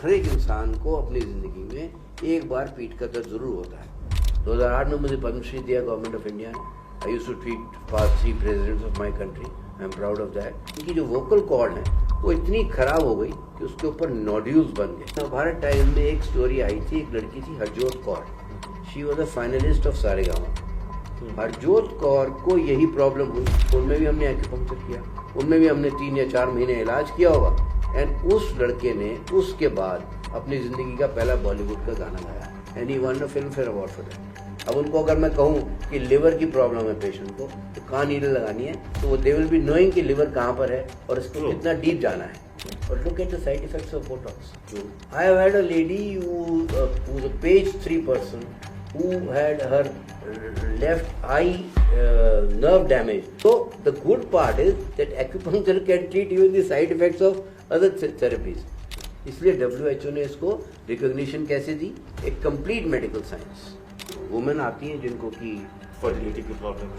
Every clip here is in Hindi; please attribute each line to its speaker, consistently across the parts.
Speaker 1: हर एक इंसान को अपनी ज़िंदगी में एक बार पीठ का दर्द ज़रूर होता है। 2008 में मुझे पद्मश्री दिया गवर्नमेंट ऑफ इंडिया ने। I used to treat past 3 presidents of my country, I am proud of that. इनकी जो वोकल कॉर्ड है वो इतनी खराब हो गई कि उसके ऊपर नोड्यूल्स बन गए। भारत टाइम में एक स्टोरी आई थी, एक लड़की थी Harjot Kaur, she was a finalist of Saregama. Harjot Kaur को यही प्रॉब्लम हुई, उनमें भी हमने एक्यूपंक्चर किया, उनमें भी हमने 3 या 4 महीने इलाज किया होगा। एंड उस लड़के ने उसके बाद अपनी जिंदगी का पहला बॉलीवुड का गाना गाया and he won a Filmfare award for that. अब उनको अगर मैं कहूँ कि लिवर की प्रॉब्लम है पेशेंट को, तो कहाँ नीडल लगानी है, तो वो दे विल बी नोइंग कि लिवर कहाँ पर है और इसको कितना डीप जाना है। और look at the side effects of Botox. I have had a lady who was a page 3 person who had her left eye nerve damage. So the good part is that acupuncture can treat even the side effects of other therapies. इसलिए WHO ने इसको रिकॉग्निशन कैसे दी, एक कंप्लीट मेडिकल साइंस। वुमेन आती हैं जिनको की
Speaker 2: फर्टिलिटी की प्रॉब्लम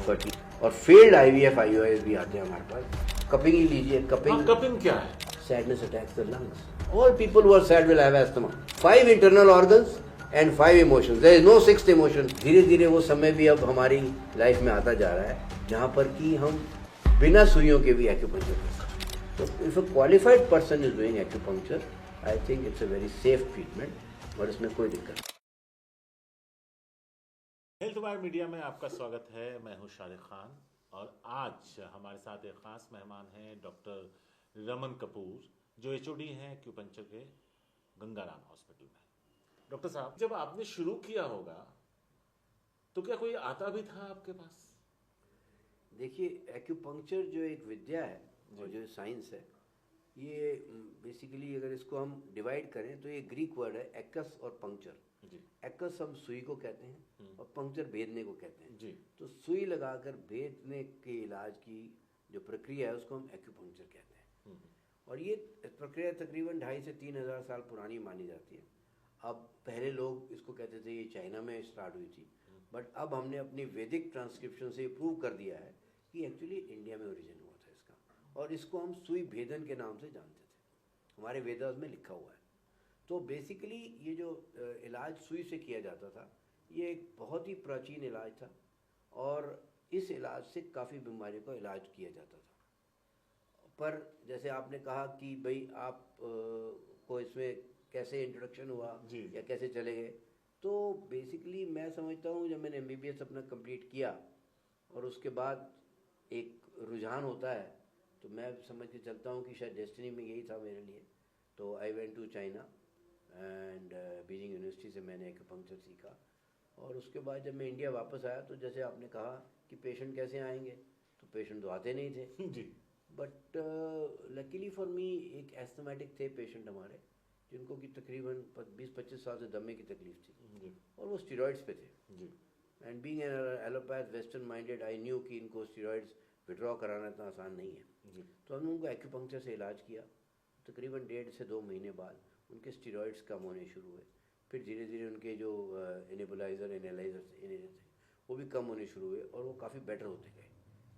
Speaker 1: और फेल्ड IVF IUIs भी आते हैं हमारे पास। कपिंग ही लीजिए,
Speaker 2: कपिंग क्या है?
Speaker 1: Sadness attacks the lungs. All people who are sad will have asthma. 5 internal organs and 5 emotions. There is no 6th emotion. धीरे धीरे वो समय भी अब हमारी लाइफ में आता जा रहा है जहाँ पर कि हम बिना सुइयों के भी एक्यूपंक्चर कर सकते हैं। तो if a qualified person is doing acupuncture, I think it's a very safe treatment और इसमें कोई दिक्कत नहीं।
Speaker 2: हेल्थ वायर मीडिया में आपका स्वागत है। मैं हूं शारिक खान और आज हमारे साथ एक खास मेहमान हैं डॉक्टर रमन कपूर, जो HOD हैं एक्यूपंक्चर के गंगाराम हॉस्पिटल में। डॉक्टर साहब, जब आपने शुरू किया होगा तो क्या कोई आता भी था आपके पास?
Speaker 1: देखिए, एक्यूपंक्चर जो एक विद्या है और जो साइंस है, ये बेसिकली अगर इसको हम डिवाइड करें तो ये ग्रीक वर्ड है एक्कस और पंक्चर। एक्कस हम सुई को कहते हैं और पंक्चर भेदने को कहते हैं
Speaker 2: जी।
Speaker 1: तो सुई लगाकर भेदने के इलाज की जो प्रक्रिया है उसको हम एक्यूपंक्चर कहते हैं। और ये प्रक्रिया तकरीबन 2,500 से 3,000 साल पुरानी मानी जाती है। अब पहले लोग इसको कहते थे ये चाइना में स्टार्ट हुई थी, बट अब हमने अपनी वैदिक ट्रांसक्रिप्शन से प्रूव कर दिया है कि एक्चुअली इंडिया में ओरिजिन हुआ था इसका, और इसको हम सुई भेदन के नाम से जानते थे, हमारे वेदास में लिखा हुआ है। तो बेसिकली ये जो इलाज सुई से किया जाता था, ये एक बहुत ही प्राचीन इलाज था और इस इलाज से काफ़ी बीमारियों का इलाज किया जाता था। पर जैसे आपने कहा कि भाई आप को इसमें कैसे इंट्रोडक्शन हुआ या कैसे चले गए, तो बेसिकली मैं समझता हूँ जब मैंने MBBS अपना कंप्लीट किया और उसके बाद एक रुझान होता है, तो मैं समझ के चलता हूँ कि शायद डेस्टिनी में यही था मेरे लिए। तो I went to China and Beijing university से मैंने एक्यूपंक्चर सीखा। और उसके बाद जब मैं इंडिया वापस आया तो जैसे आपने कहा कि पेशेंट कैसे आएंगे, तो पेशेंट तो आते नहीं थे
Speaker 2: जी।
Speaker 1: बट लकीली फॉर मी एक एस्थमेटिक थे पेशेंट हमारे, जिनको कि तकरीबन 20-25 साल से दमे की तकलीफ थी और वो स्टीरॉइड्स पे थे। And being an allopath western minded, I knew कि इनको स्टीरॉइड्स विड्रॉ कराना इतना आसान नहीं है। तो हमने उनको एक्यूपंक्चर से इलाज किया। तकरीबन 1.5 से 2 महीने बाद उनके स्टीरॉइड्स कम होने शुरू हुए। फिर धीरे धीरे उनके जो एनेबुलाइजर थे वो भी कम होने शुरू हुए और वो काफ़ी बेटर होते गए।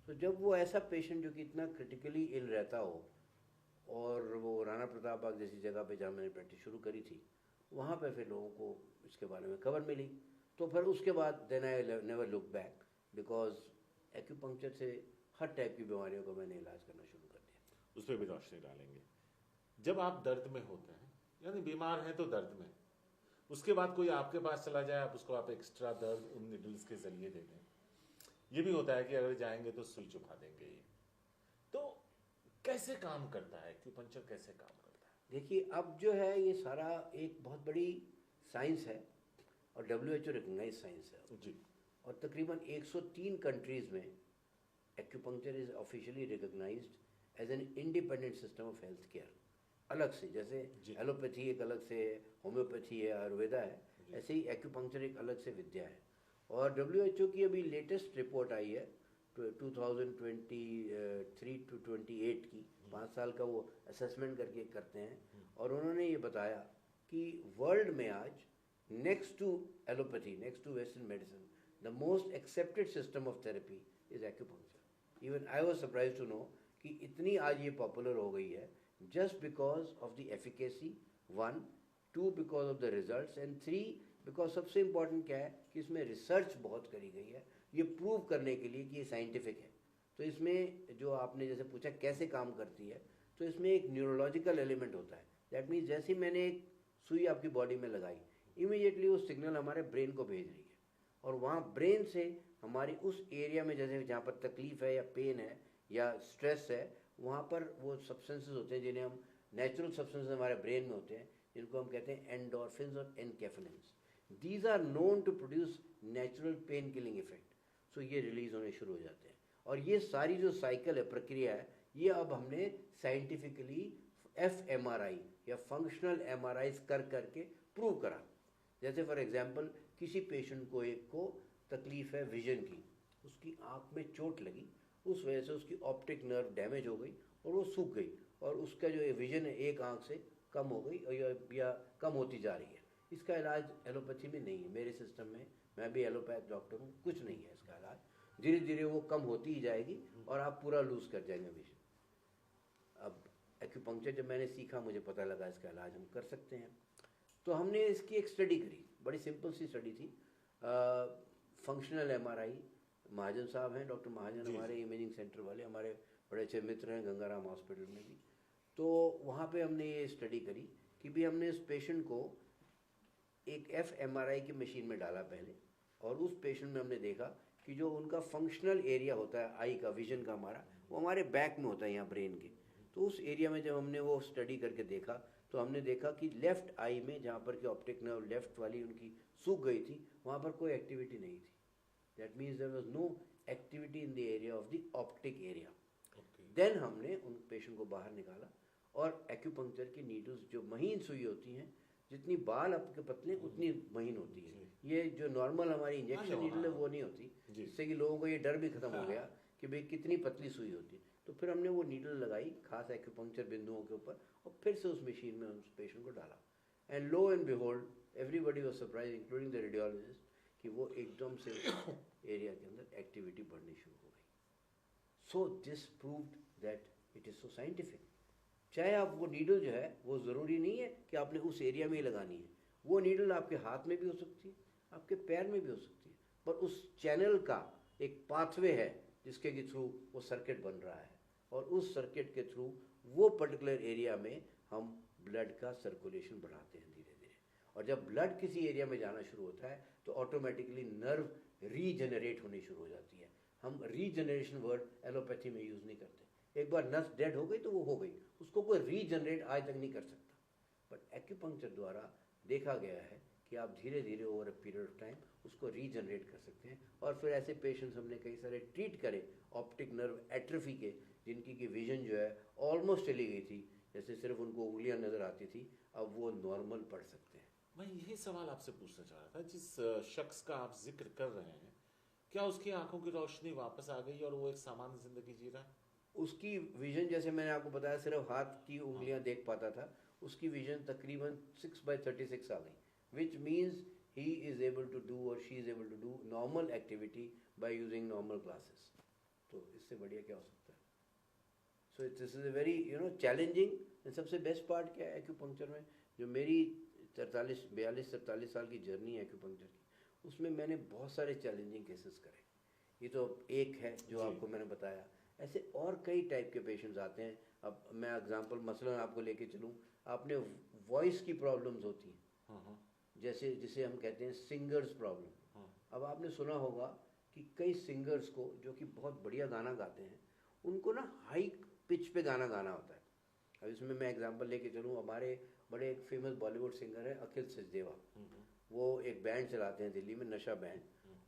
Speaker 1: तो जब वो ऐसा पेशेंट जो कि इतना क्रिटिकली इल रहता हो, और वो राणा प्रताप बाग जैसी जगह पे जहाँ मैंने प्रैक्टिस शुरू करी थी, वहाँ पे फिर लोगों को इसके बारे में खबर मिली, तो फिर उसके बाद then I never look back, because acupuncture से हर टाइप की बीमारियों का मैंने इलाज करना शुरू कर दिया।
Speaker 2: उस पर भी रोशनी डालेंगे। जब आप दर्द में होते हैं, यानी बीमार हैं तो दर्द में, उसके बाद कोई आपके पास चला जाए, आप एक्स्ट्रा दर्द उन निडल्स के जरिए दे दें। ये भी होता है कि अगर जाएंगे तो सुई चुभा देंगे। ये तो कैसे काम करता है एक्यूपंक्चर, कैसे काम करता है?
Speaker 1: देखिए, अब जो है ये सारा एक बहुत बड़ी साइंस है और WHO रिकॉग्नाइज साइंस है
Speaker 2: जी।
Speaker 1: और तकरीबन 103 कंट्रीज में acupuncture is officially recognised as an independent system of health care. अलग से, जैसे एलोपैथी एक अलग से है, होम्योपैथी है, आयुर्वेदा है, ऐसे ही एक्यूपंक्चर एक अलग से विद्या है। और WHO की अभी लेटेस्ट रिपोर्ट आई है 2023 to 28 की, 5 साल का वो असेसमेंट करके करते हैं, और उन्होंने ये बताया कि वर्ल्ड में आज next to allopathy, next to western medicine, the most accepted system of therapy is acupuncture. Even I was surprise to know कि इतनी आज ये पॉपुलर हो गई है, just because of the efficacy, one, 2 because of the results, and 3 because सबसे इम्पॉर्टेंट क्या है कि इसमें रिसर्च बहुत करी गई है ये प्रूव करने के लिए कि ये साइंटिफिक है। तो इसमें जो आपने जैसे पूछा कैसे काम करती है, तो इसमें एक न्यूरोलॉजिकल एलिमेंट होता है। दैट मीन्स जैसे ही मैंने एक सुई आपकी बॉडी में लगाई, इमीडिएटली वो सिग्नल हमारे ब्रेन को भेज रही है, और वहाँ ब्रेन से हमारी उस एरिया में जैसे जहाँ पर तकलीफ है या पेन है या स्ट्रेस है, वहाँ पर वो सब्सटेंसेस होते हैं जिन्हें हम नेचुरल सब्सटेंसेस हमारे ब्रेन में होते हैं, जिनको हम कहते हैं एंडोर्फिन्स और enkephalins. These are known to produce natural pain killing effect. So ये रिलीज होने शुरू हो जाते हैं, और ये सारी जो साइकिल है, प्रक्रिया है, ये अब हमने साइंटिफिकली fMRI या फंक्शनल MRIs कर करके प्रूव करा। जैसे फॉर एग्जांपल किसी पेशेंट को एक को तकलीफ है विजन की, उसकी आंख में चोट लगी, उस वजह से उसकी ऑप्टिक नर्व डैमेज हो गई और वो सूख गई, और उसका जो विजन है एक आंख से कम हो गई या कम होती जा रही है। इसका इलाज एलोपैथी में नहीं है, मेरे सिस्टम में, मैं भी एलोपैथ डॉक्टर हूँ, कुछ नहीं है इसका इलाज। धीरे धीरे वो कम होती ही जाएगी और आप पूरा लूज कर जाएंगे विजन। अब एक्यूपंक्चर जब मैंने सीखा, मुझे पता लगा इसका इलाज हम कर सकते हैं। तो हमने इसकी एक स्टडी करी, बड़ी सिंपल सी स्टडी थी। फंक्शनल MRI, महाजन साहब हैं, डॉक्टर महाजन हमारे इमेजिंग सेंटर वाले, हमारे बड़े अच्छे मित्र हैं गंगाराम हॉस्पिटल में भी। तो वहाँ पे हमने ये स्टडी करी कि भी हमने इस पेशेंट को एक fMRI की मशीन में डाला पहले, और उस पेशेंट में हमने देखा कि जो उनका फंक्शनल एरिया होता है आई का, विजन का हमारा, वो हमारे बैक में होता है, यहाँ ब्रेन के। तो उस एरिया में जब हमने वो स्टडी करके देखा, तो हमने देखा कि लेफ्ट आई में, जहाँ पर कि ऑप्टिक नर्व लेफ्ट वाली उनकी सूख गई थी, वहाँ पर कोई एक्टिविटी नहीं थी। That means there was no activity in the area of the optic area. Then हमने उन पेशेंट को बाहर निकाला, और एक्यूपंक्चर की नीडल्स, जो महीन सुई होती हैं, जितनी बाल आपके पतले उतनी महीन होती है, ये जो नॉर्मल हमारी इंजेक्शन नीडल है वो नहीं होती, जिससे कि लोगों को ये डर भी खत्म हो गया कि भाई कितनी पतली सुई होती है। तो फिर हमने वो नीडल लगाई खास एक्यूपंक्चर बिंदुओं के ऊपर, और फिर से उस मशीन में उस पेशेंट को डाला, and low and behold everybody was surprise including the radiologist कि वो एकदम से एरिया के अंदर एक्टिविटी बढ़नी शुरू हो गई। So this proved that it is so scientific. चाहे आप वो नीडल जो है, वो ज़रूरी नहीं है कि आपने उस एरिया में ही लगानी है, वो नीडल आपके हाथ में भी हो सकती है, आपके पैर में भी हो सकती है, पर उस चैनल का एक पाथवे है जिसके के थ्रू वो सर्किट बन रहा है, और उस सर्किट के थ्रू वो पर्टिकुलर एरिया में हम ब्लड का सर्कुलेशन बढ़ाते हैं धीरे धीरे। और जब ब्लड किसी एरिया में जाना शुरू होता है तो ऑटोमेटिकली नर्व रीजनरेट होनी शुरू हो जाती है। हम रीजनरेशन वर्ड एलोपैथी में यूज़ नहीं करते। एक बार नस डेड हो गई तो वो हो गई, उसको कोई रीजनरेट आज तक नहीं कर सकता। बट एक्यूपंक्चर द्वारा देखा गया है कि आप धीरे धीरे over a period of time उसको रीजनरेट कर सकते हैं। और फिर ऐसे पेशेंट्स हमने कई सारे ट्रीट करे ऑप्टिक नर्व एट्रोफी के, जिनकी की विजन जो है ऑलमोस्ट चली गई थी, जैसे सिर्फ उनको उंगलियां नजर आती थी, अब वो नॉर्मल पढ़ सकते हैं।
Speaker 2: मैं यही सवाल आपसे पूछना चाह रहा था, जिस शख्स का आप जिक्र कर रहे हैं, क्या उसकी आंखों की रोशनी वापस आ गई और वो एक सामान्य जिंदगी जी रहा है?
Speaker 1: उसकी विजन, जैसे मैंने आपको बताया, सिर्फ हाथ की उंगलियां देख पाता था, उसकी विजन तकरीबन 6/36 आ गई, which means he is able to do or she is able to do normal activity by using normal glasses. तो इससे बढ़िया क्या हो सकता है? So this is a very challenging, and सबसे बेस्ट पार्ट क्या है एक्यूपंक्चर में, जो मेरी 42-43 साल की जर्नी है एक्यूपंक्चर की, उसमें मैंने बहुत सारे चैलेंजिंग केसेस करे। ये तो एक है जो आपको मैंने बताया, ऐसे और कई टाइप के पेशेंट्स आते हैं। अब मैं एग्जांपल मसलन आपको लेके चलूँ, आपने वॉइस की प्रॉब्लम्स होती हैं, जैसे जिसे हम कहते हैं सिंगर्स प्रॉब्लम। अब आपने सुना होगा कि कई सिंगर्स को जो कि बहुत बढ़िया गाना गाते हैं, उनको ना हाई पिच पे गाना गाना होता है। अब इसमें मैं एग्जांपल लेके चलूँ, हमारे बड़े एक फेमस बॉलीवुड सिंगर है अखिल सचदेवा, वो एक बैंड चलाते हैं दिल्ली में, नशा बैंड।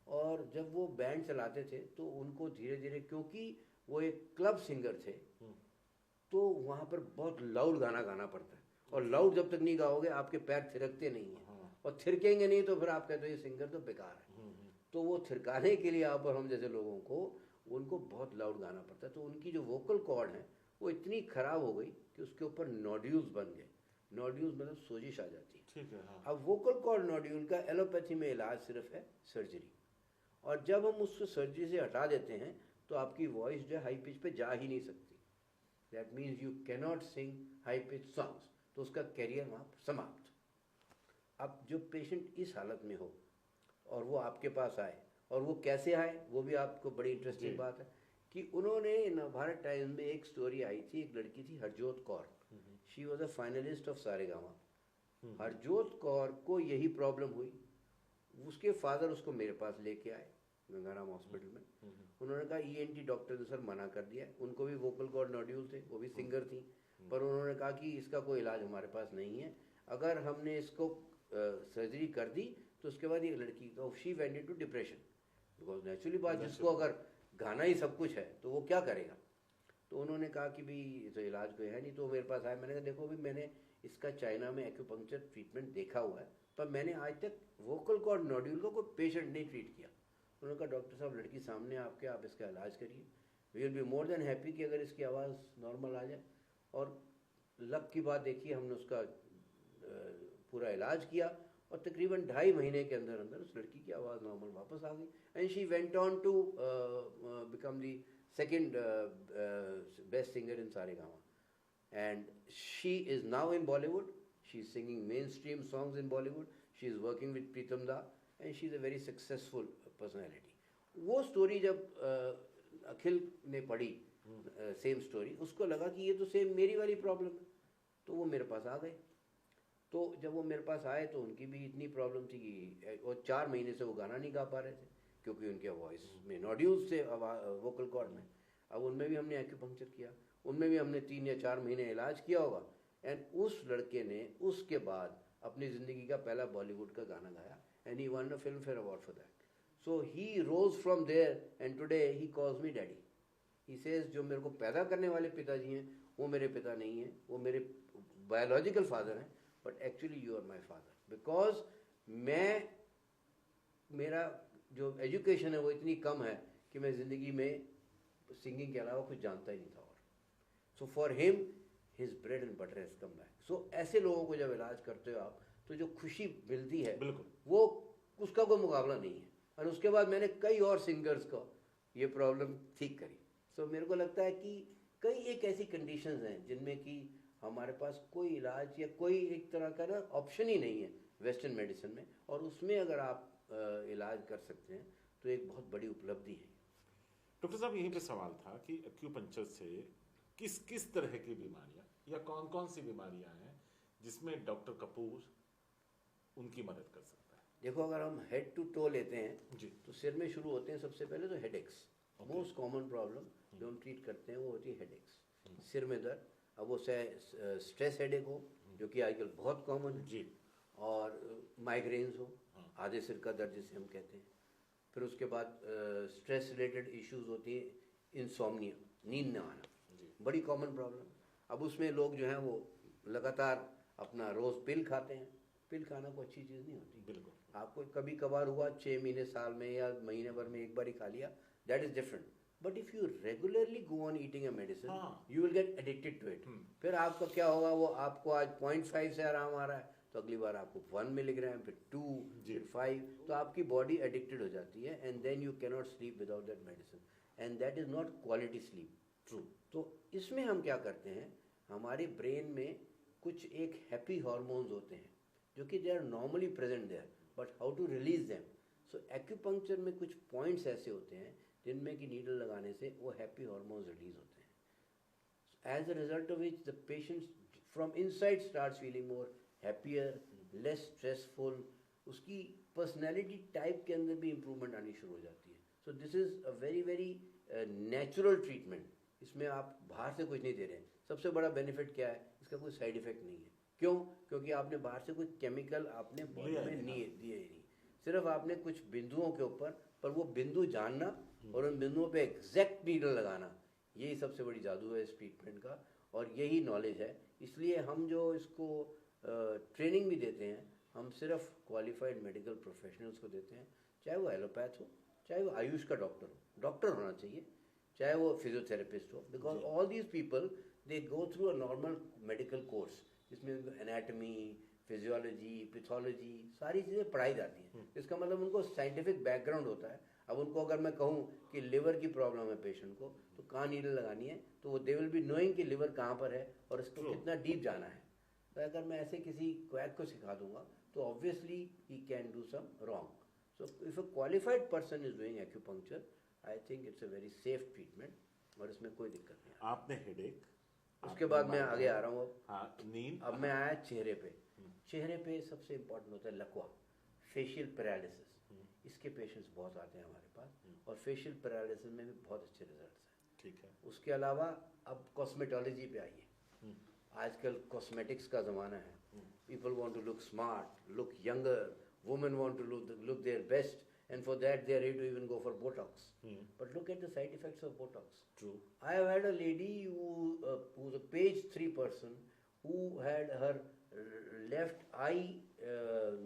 Speaker 1: और जब वो बैंड चलाते थे तो उनको धीरे धीरे, क्योंकि वो एक क्लब सिंगर थे, तो वहाँ पर बहुत लाउड गाना गाना पड़ता है, और लाउड जब तक नहीं गाओगे आपके पैर थिरकते नहीं हैं, और थिरकेंगे नहीं तो फिर आप कहते हो ये सिंगर तो बेकार है। तो वो थिरकाने के लिए आप और हम जैसे लोगों को उनको बहुत लाउड गाना पड़ता है। तो उनकी जो वोकल कॉर्ड है वो इतनी खराब हो गई कि उसके ऊपर नोड्यूल्स बन गए। नोड्यूल्स मतलब सोजिश आ जाती है।
Speaker 2: ठीक है, हाँ।
Speaker 1: अब वोकल कॉर्ड नोड्यूल का एलोपैथी में इलाज सिर्फ है सर्जरी, और जब हम उसको सर्जरी से हटा देते हैं तो आपकी वॉइस जो है हाई पिच पे जा ही नहीं सकती। That means you cannot sing high pitch songs, तो उसका कैरियर वहाँ समाप्त। अब जो पेशेंट इस हालत में हो और वो आपके पास आए, और वो कैसे आए वो भी आपको बड़ी इंटरेस्टिंग बात है कि उन्होंने नवभारत टाइम्स में एक स्टोरी आई थी, एक लड़की थी Harjot Kaur, she was a finalist of Saregama. Harjot Kaur को यही प्रॉब्लम हुई, उसके फादर उसको मेरे पास लेके आए गंगाराम हॉस्पिटल में। उन्होंने कहा ईएनटी डॉक्टर ने सर मना कर दिया, उनको भी वोकल कॉर्ड नोड्यूल थे, वो भी सिंगर थी, पर उन्होंने कहा कि इसका कोई इलाज हमारे पास नहीं है, अगर हमने इसको सर्जरी कर दी तो उसके बाद ये लड़की तो she went into depression, because naturally बात, जिसको अगर गाना ही सब कुछ है तो वो क्या करेगा। तो उन्होंने कहा कि भाई तो इलाज कोई है नहीं, तो मेरे पास आया, मैंने कहा देखो भी मैंने इसका चाइना में एक्यूपंक्चर ट्रीटमेंट देखा हुआ है, पर मैंने आज तक वोकल कॉर्ड नोड्यूल को कोई पेशेंट नहीं ट्रीट किया। उन्होंने कहा डॉक्टर साहब लड़की सामने आपके, आप इसका इलाज करिए, we will be more than happy कि अगर इसकी आवाज़ नॉर्मल आ जाए। और लक की बात देखिए, हमने उसका पूरा इलाज किया और तकरीबन 2.5 महीने के अंदर अंदर उस लड़की की आवाज़ नॉर्मल वापस आ गई, and she went on to become the second best singer in Saregama, and she is now in Bollywood. She is singing mainstream songs in Bollywood. She is working with Pritam Da, and she is a very successful personality. वो स्टोरी जब अखिल ने पढ़ी, सेम स्टोरी, उसको लगा कि ये तो सेम मेरी वाली प्रॉब्लम है, तो वो मेरे पास आ गए। तो जब वो मेरे पास आए तो उनकी भी इतनी प्रॉब्लम थी कि वो 4 महीने से वो गाना नहीं गा पा रहे थे क्योंकि उनके वॉइस में नोड्यूल्स थे वोकल कॉर्ड में। अब उनमें भी हमने एक्यूपंक्चर किया, उनमें भी हमने 3 या 4 महीने इलाज किया होगा, एंड उस लड़के ने उसके बाद अपनी ज़िंदगी का पहला बॉलीवुड का गाना गाया, and he won a Filmfare award for that. So he rose from there and today he calls me daddy. He says जो मेरे को पैदा करने वाले पिताजी हैं वो मेरे पिता नहीं हैं, वो मेरे बायोलॉजिकल फादर हैं, but actually you are my father, because मेरा जो एजुकेशन है वो इतनी कम है कि मैं ज़िंदगी में सिंगिंग के अलावा कुछ जानता ही नहीं था। और so for him his bread and butter has come back. So ऐसे लोगों को जब इलाज करते हो आप, तो जो खुशी मिलती है वो उसका कोई मुकाबला नहीं है। और उसके बाद मैंने कई और सिंगर्स को ये प्रॉब्लम ठीक करी। सो मेरे को लगता है कि कई एक ऐसी कंडीशंस हैं जिनमें कि हमारे पास कोई इलाज या कोई एक तरह का ना ऑप्शन ही नहीं है वेस्टर्न मेडिसिन में, और उसमें अगर आप इलाज कर सकते हैं तो एक बहुत बड़ी उपलब्धि है।
Speaker 2: डॉक्टर साहब यहीं पे सवाल था कि एक्यूपंक्चर से किस किस तरह की बीमारियां या कौन कौन सी बीमारियां हैं जिसमें डॉक्टर कपूर उनकी मदद कर सकता है।
Speaker 1: देखो, अगर हम हेड टू टो लेते हैं
Speaker 2: जी,
Speaker 1: तो सिर में शुरू होते हैं सबसे पहले तो हेडेक्स। मोस्ट कॉमन प्रॉब्लम जो हम ट्रीट करते हैं वो होती है हेडेक्स, सिर में दर्द। अब वो स्ट्रेस हेडेक हो जो कि आजकल बहुत कॉमन है
Speaker 2: जी,
Speaker 1: और माइग्रेन्स हो, आधे सिर का दर्द जिसे हम कहते हैं। फिर उसके बाद स्ट्रेस रिलेटेड इश्यूज होती है, इंसोम्निया, नींद न आना, बड़ी कॉमन प्रॉब्लम। अब उसमें लोग जो हैं वो लगातार अपना रोज़ पिल खाते हैं। पिल खाना कोई अच्छी चीज़ नहीं होती।
Speaker 2: बिल्कुल।
Speaker 1: आपको कभी कभार हुआ 6 महीने साल में या महीने भर में एक बार ही खा लिया, that is different. But if you regularly go on eating a medicine you will get addicted to it. फिर आपका क्या होगा, वो आपको आज 0.5 से आराम आ रहा है तो अगली बार आपको 1 मिलीग्राम, फिर 2, फिर 5, तो आपकी बॉडी एडिक्टेड हो जाती है, and then you cannot sleep without that medicine, and that is not quality sleep.
Speaker 2: True.
Speaker 1: तो इसमें हम क्या करते हैं, हमारे ब्रेन में कुछ एक हैप्पी हार्मोन्स होते हैं जो कि they are normally present there, but how to release them. So acupuncture में कुछ पॉइंट्स ऐसे होते हैं जिनमें कि नीडल लगाने से वो हैप्पी हार्मोन्स रिलीज होते हैं, as a result of which the patient from inside starts feeling more happier, less stressful, उसकी पर्सनैलिटी टाइप के अंदर भी इम्प्रूवमेंट आनी शुरू हो जाती है। So this is a very very natural treatment. इसमें आप बाहर से कुछ नहीं दे रहे हैं। सबसे बड़ा बेनिफिट क्या है, इसका कोई साइड इफेक्ट नहीं है। क्यों? क्योंकि आपने बाहर से कोई केमिकल आपने बॉडी में नहीं दिए ही नहीं, सिर्फ आपने कुछ बिंदुओं के ऊपर, पर वो बिंदु जानना और उन बिंदुओं पे एग्जैक्ट नीडल लगाना, यही सबसे बड़ी जादू है इस ट्रीटमेंट का, और यही नॉलेज है। इसलिए हम जो इसको ट्रेनिंग भी देते हैं, हम सिर्फ क्वालिफाइड मेडिकल प्रोफेशनल्स को देते हैं, चाहे वो एलोपैथ हो, चाहे वो आयुष का डॉक्टर हो, डॉक्टर होना चाहिए, चाहे वो फिजियोथेरेपिस्ट हो, because all these people they go through a normal medical course जिसमें एनाटमी, फिजियोलॉजी, पैथोलॉजी, सारी चीज़ें पढ़ाई जाती हैं। इसका मतलब उनको साइंटिफिक बैकग्राउंड होता है। अब उनको अगर मैं कहूँ कि लिवर की प्रॉब्लम है पेशेंट को, तो कहाँ नीडल लगानी है, तो वो दे विल बी नोइंग कि लिवर कहाँ पर है और इसको कितना डीप जाना है। तो अगर मैं ऐसे किसी क्वैक को सिखा दूंगा तो obviously he can do some wrong. So if a qualified person is doing acupuncture, I think it's a very safe treatment और इसमें कोई दिक्कत नहीं है.
Speaker 2: आपने हेडेक,
Speaker 1: उसके बाद मैं आगे आ रहा हूँ.
Speaker 2: हाँ, नींद.
Speaker 1: अब मैं आया चेहरे पे. चेहरे पे सबसे इम्पोर्टेंट होता है लकवा, फेशियल पैरालिसिस. इसके पेशेंट्स बहुत आते हैं हमारे पास और फेशियल पैरालिसिस में भी बहुत अच्छे रिजल्ट्स हैं.
Speaker 2: ठीक है.
Speaker 1: उसके अलावा अब कॉस्मेटोलॉजी पे आइए. आजकल कॉस्मेटिक्स का ज़माना है. People want to look smart, look younger, women want to look their best, and for that they are ready to even go for Botox. But look at the side effects of Botox.
Speaker 2: True.
Speaker 1: I have had a lady who was a page 3 person who had her left eye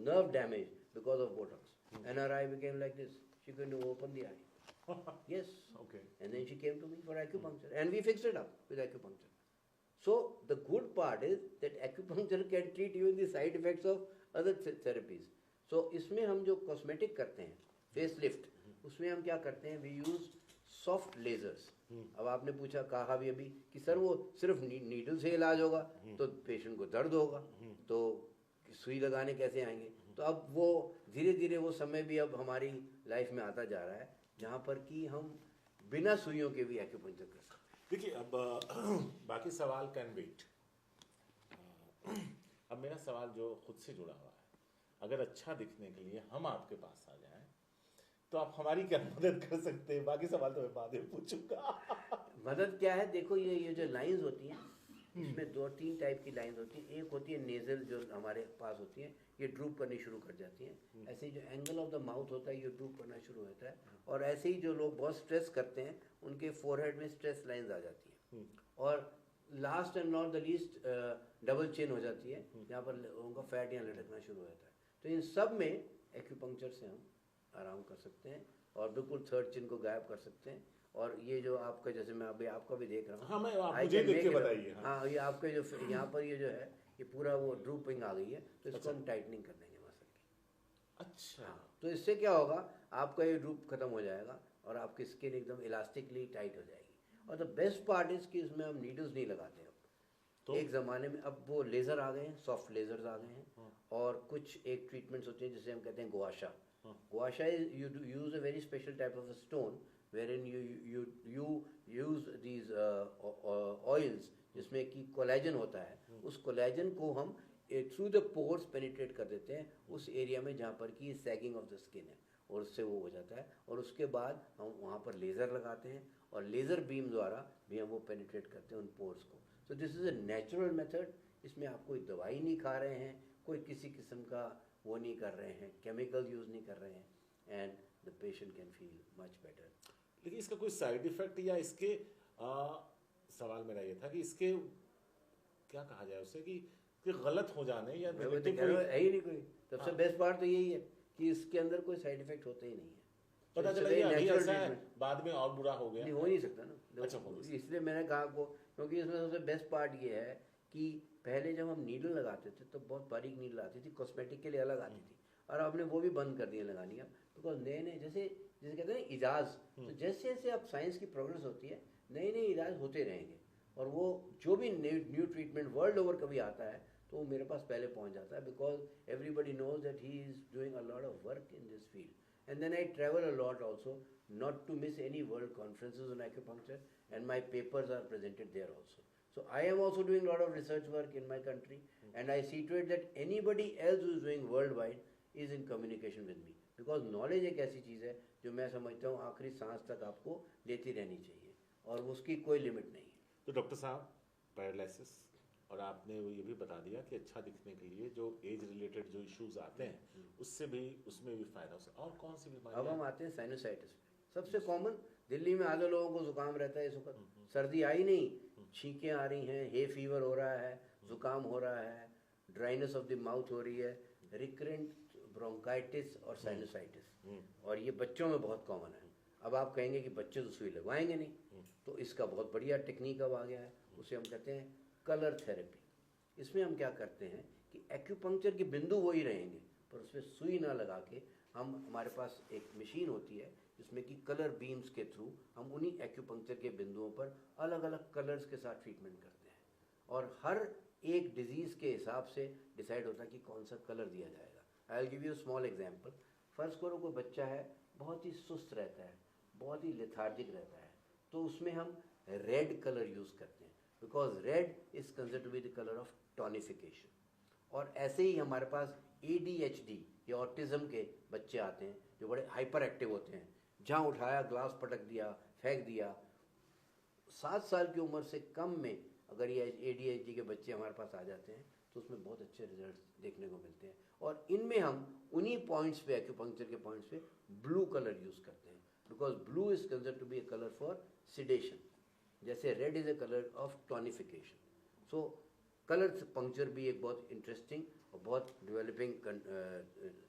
Speaker 1: nerve damage because of Botox. And her eye became like this. She couldn't open the eye. Yes.
Speaker 2: Okay.
Speaker 1: And then she came to me for acupuncture. And we fixed it up with acupuncture. So the good part is that acupuncture can treat even the side effects of other therapies. So इसमें हम जो कॉस्मेटिक करते हैं, फेस लिफ्ट, उसमें हम क्या करते हैं, वी यूज सॉफ्ट लेजर्स. अब आपने पूछा, कहा भी अभी कि सर वो सिर्फ नीडल से इलाज होगा तो पेशेंट को दर्द होगा, तो सुई लगाने कैसे आएंगे. तो अब वो धीरे धीरे वो समय भी अब हमारी लाइफ में आता जा रहा है जहाँ पर कि हम बिना सुइयों के भी एक्यूपंक्चर कर सकते हैं.
Speaker 2: देखिए, अब बाकी सवाल कैन वेट. अब मेरा सवाल जो खुद से जुड़ा हुआ है, अगर अच्छा दिखने के लिए हम आपके पास आ जाएं तो आप हमारी क्या मदद कर सकते हैं? बाकी सवाल तो मैं बाद में पूछूंगा.
Speaker 1: मदद क्या है, देखो ये जो लाइंस होती हैं, इसमें 2-3 टाइप की लाइंस होती हैं. एक होती है नेजल, जो हमारे पास होती है, ये ड्रूप करनी शुरू कर जाती हैं. ऐसे ही जो एंगल ऑफ द माउथ होता है, ये ड्रूप करना शुरू होता है. और ऐसे ही जो लोग बहुत स्ट्रेस करते हैं, उनके फोरहेड में स्ट्रेस लाइंस आ जाती हैं. और last and not the least double chin हो जाती है, जहाँ पर उनका फैट यहाँ लटकना शुरू हो जाता है. तो इन सब में एक्यूपंक्चर से हम आराम कर सकते हैं और बिल्कुल थर्ड चिन को गायब कर सकते हैं. और ये जो आपका, जैसे मैं अभी आपका भी देख रहा हूँ,
Speaker 2: हाँ, मैं आप मुझे देख के बताइए.
Speaker 1: हाँ, ये आपके जो यहाँ पर ये जो है, ये पूरा वो ड्रूपिंग आ गई है, तो इसको हम टाइटनिंग कर देंगे मसल की.
Speaker 2: अच्छा.
Speaker 1: तो इससे क्या होगा, आपका ये ड्रूप खत्म हो जाएगा और आपकी स्किन एकदम इलास्टिकली टाइट हो जाएगी. और द बेस्ट पार्ट इज कि इसमें हम नीडल्स नहीं लगाते अब. तो एक ज़माने में अब वो लेज़र आ गए हैं, सॉफ्ट लेज़र्स आ गए हैं. और कुछ एक ट्रीटमेंट्स होते हैं जिसे हम कहते हैं gua sha. Gua sha is you use a very special type of a stone wherein you use these oils जिसमें कि कोलेजन होता है. उस कोलेजन को हम थ्रू द पोर्स पेनिट्रेट कर देते हैं उस एरिया में जहाँ पर कि सैगिंग ऑफ द स्किन है, और उससे वो हो जाता है. और उसके बाद हम वहाँ पर लेज़र लगाते हैं और लेज़र बीम द्वारा भी हम वो पेनिट्रेट करते हैं उन पोर्स को. सो this is a natural method. इसमें आप कोई दवाई नहीं खा रहे हैं, कोई किसी किस्म का वो नहीं कर रहे हैं, केमिकल यूज़ नहीं कर रहे हैं, and the patient can feel much better.
Speaker 2: लेकिन इसका कोई साइड इफेक्ट या इसके सवाल मेरा ये था कि इसके क्या कहा जाए उसे कि गलत हो जाने या
Speaker 1: है ही नहीं कोई. सबसे बेस्ट पार्ट तो यही है कि इसके अंदर कोई साइड इफेक्ट होते ही नहीं है.
Speaker 2: पता चला अभी ऐसा है, बाद में और बुरा हो गया.
Speaker 1: नहीं, हो नहीं सकता ना.
Speaker 2: अच्छा,
Speaker 1: इसलिए मैंने कहा आपको, क्योंकि इसमें सबसे बेस्ट पार्ट ये है कि पहले जब हम नीडल लगाते थे तो बहुत बारीक नीडल आती थी, कॉस्मेटिक के लिए अलग आती थी, और आपने वो भी बंद कर दिया लगानी. अब बिकॉज नए नए जैसे कहते हैं इजाज, तो जैसे जैसे अब साइंस की प्रोग्रेस होती है, नए नए इलाज होते रहेंगे. और वो जो भी न्यू ट्रीटमेंट वर्ल्ड ओवर कभी आता है तो वो मेरे पास पहले पहुंच जाता है, because everybody knows that he is doing a lot of work in this field. And then I travel a lot also, not to miss any world conferences on acupuncture, and my papers are presented there also. So I am also doing a lot of research work in my country, and I see to it that anybody else who is doing worldwide is in communication with me, because knowledge एक ऐसी चीज़ है जो मैं समझता हूँ आखिरी सांस तक आपको लेती रहनी चाहिए और उसकी कोई लिमिट नहीं है.
Speaker 2: तो डॉक्टर साहब, पैरालिसिस, और आपने ये भी बता दिया कि अच्छा दिखने के लिए जो एज रिलेटेड जो इश्यूज आते हैं उससे भी, उसमें भी फायदा हो. और कौन सी बीमारी?
Speaker 1: अब हम आते हैं साइनोसाइटिस पे. सबसे कॉमन दिल्ली में आधे लोगों को जुकाम रहता है इस वक्त. सर्दी आई नहीं, छींकें आ रही हैं, हे फीवर हो रहा है, जुकाम हो रहा है, ड्राइनेस ऑफ द माउथ हो रही है, रिकरेंट ब्रोंकाइटिस और साइनोसाइटिस. और ये बच्चों में बहुत कॉमन है. अब आप कहेंगे कि बच्चे तो सुई लगवाएंगे नहीं, तो इसका बहुत बढ़िया टेक्निक अब आ गया है, उसे हम कहते हैं कलर थेरेपी. इसमें हम क्या करते हैं कि एक्यूपंक्चर के बिंदु वही रहेंगे, पर उसमें सुई ना लगा के हमारे पास एक मशीन होती है जिसमें कि कलर बीम्स के थ्रू हम उन्हीं एक्यूपंक्चर के बिंदुओं पर अलग अलग कलर्स के साथ ट्रीटमेंट करते हैं. और हर एक डिजीज़ के हिसाब से डिसाइड होता है कि कौन सा कलर दिया जाएगा। I will give you small example. First करो कोई बच्चा है बहुत ही सुस्त रहता है, बहुत ही लेथार्जिक रहता है, तो उसमें हम रेड कलर यूज़ करते हैं, because red is considered to be the colour of tonification. और ऐसे ही हमारे पास ADHD या ऑटिज्म के बच्चे आते हैं जो बड़े हाइपर एक्टिव होते हैं, जहाँ उठाया ग्लास पटक दिया, फेंक दिया। 7 साल की उम्र से कम में अगर ये ADHD के बच्चे हमारे पास आ जाते हैं तो उसमें बहुत अच्छे रिजल्ट्स देखने को मिलते हैं। और इनमें हम उन्हीं पॉइंट्स पे, एक्यूपंक्चर के पॉइंट्स पे ब्लू कलर यूज़ करते हैं, because blue is considered to be a colour for sedation, जैसे red is a colour of tonification. So colour puncture भी एक बहुत इंटरेस्टिंग और बहुत डेवलपिंग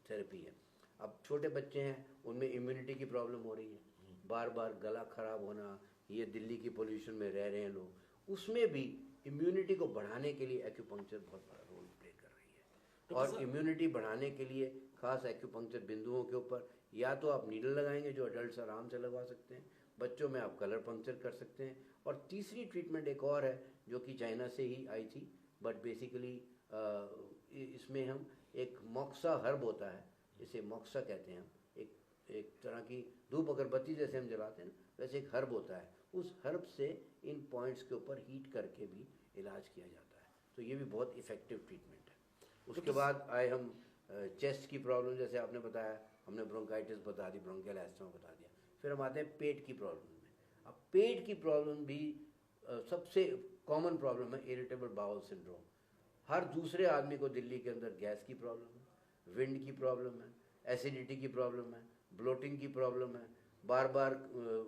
Speaker 1: थेरेपी है। अब छोटे बच्चे हैं, उनमें इम्यूनिटी की प्रॉब्लम हो रही है, बार बार गला खराब होना, ये दिल्ली की पोल्यूशन में रह रहे हैं लोग, उसमें भी इम्यूनिटी को बढ़ाने के लिए एक्यूपंक्चर बहुत बड़ा रोल प्ले कर रही है। और इम्यूनिटी बढ़ाने के लिए खास एक्यूपंक्चर बिंदुओं के ऊपर या तो आप नीडल लगाएंगे जो अडल्ट आराम से लगवा सकते हैं, बच्चों में आप कलर पंक्चर कर सकते हैं। और तीसरी ट्रीटमेंट एक और है जो कि चाइना से ही आई थी, बट बेसिकली इसमें हम एक मोक्सा हर्ब होता है, इसे मोक्सा कहते हैं हम, एक तरह की धूप अगरबत्ती जैसे हम जलाते हैं ना, वैसे एक हर्ब होता है, उस हर्ब से इन पॉइंट्स के ऊपर हीट करके भी इलाज किया जाता है। तो ये भी बहुत इफ़ेक्टिव ट्रीटमेंट है। उसके बाद आए हम चेस्ट की प्रॉब्लम, जैसे आपने बताया, हमने ब्रोंकाइटिस बता दी, ब्रोंकियल एस्थमा बता दिया। फिर हम आते हैं पेट की प्रॉब्लम में। अब पेट की प्रॉब्लम भी सबसे कॉमन प्रॉब्लम है, इरिटेबल बाउल सिंड्रोम। हर दूसरे आदमी को दिल्ली के अंदर गैस की प्रॉब्लम है, विंड की प्रॉब्लम है, एसिडिटी की प्रॉब्लम है, ब्लोटिंग की प्रॉब्लम है, बार बार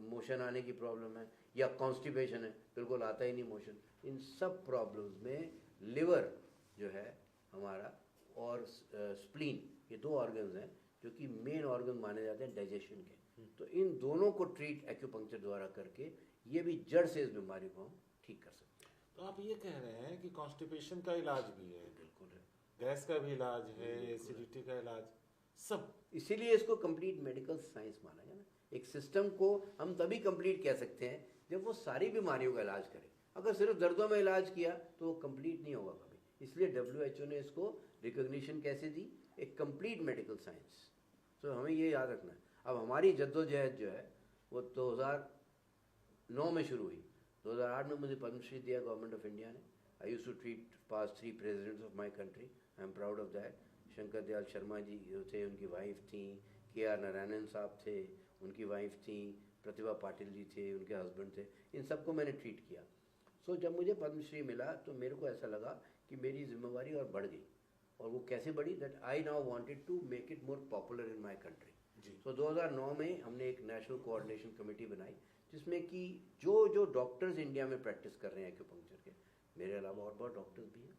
Speaker 1: मोशन आने की प्रॉब्लम है, या कॉन्स्टिपेशन है, बिल्कुल आता ही नहीं मोशन। इन सब प्रॉब्लम्स में लिवर जो है हमारा और स्प्लीन, ये 2 ऑर्गन्स हैं जो कि मेन ऑर्गन माने जाते हैं डाइजेशन के। तो इन दोनों को ट्रीट एक्यूपंक्चर द्वारा करके ये भी जड़ से इस बीमारी को हम ठीक कर सकते हैं।
Speaker 2: तो आप ये कह रहे हैं कि कॉन्स्टिपेशन का इलाज भी है,
Speaker 1: बिल्कुल है,
Speaker 2: गैस का भी इलाज है, एसिडिटी का इलाज, सब।
Speaker 1: इसीलिए इसको कंप्लीट मेडिकल साइंस माना गया ना। एक सिस्टम को हम तभी कंप्लीट कह सकते हैं जब वो सारी बीमारियों का इलाज करे। अगर सिर्फ दर्दों में इलाज किया तो वो कंप्लीट नहीं होगा कभी। इसलिए WHO ने इसको रिकॉग्निशन कैसे दी, एक कंप्लीट मेडिकल साइंस। तो हमें ये याद रखना है। अब हमारी जद्दोजहद जो है वो 2009 में शुरू हुई। 2008 में मुझे पद्मश्री दिया गवर्नमेंट ऑफ इंडिया ने। I used to treat past 3 presidents of my country, I am proud of that. Shankar Dayal Sharma ji जो थे, उनकी वाइफ थी, KR नारायणन साहब थे, उनकी वाइफ थी, प्रतिभा पाटिल जी थे, उनके हस्बैंड थे, इन सबको मैंने ट्रीट किया। सो जब मुझे पद्मश्री मिला तो मेरे को ऐसा लगा कि मेरी जिम्मेवारी और बढ़ गई। और वो कैसे बढ़ी, that I now wanted to make it more popular in my country. So 2009 में हमने एक नेशनल कोऑर्डिनेशन कमेटी बनाई, जिसमें कि जो डॉक्टर्स इंडिया में प्रैक्टिस कर रहे हैं एक्यूपंक्चर के, मेरे अलावा और बहुत डॉक्टर्स भी हैं,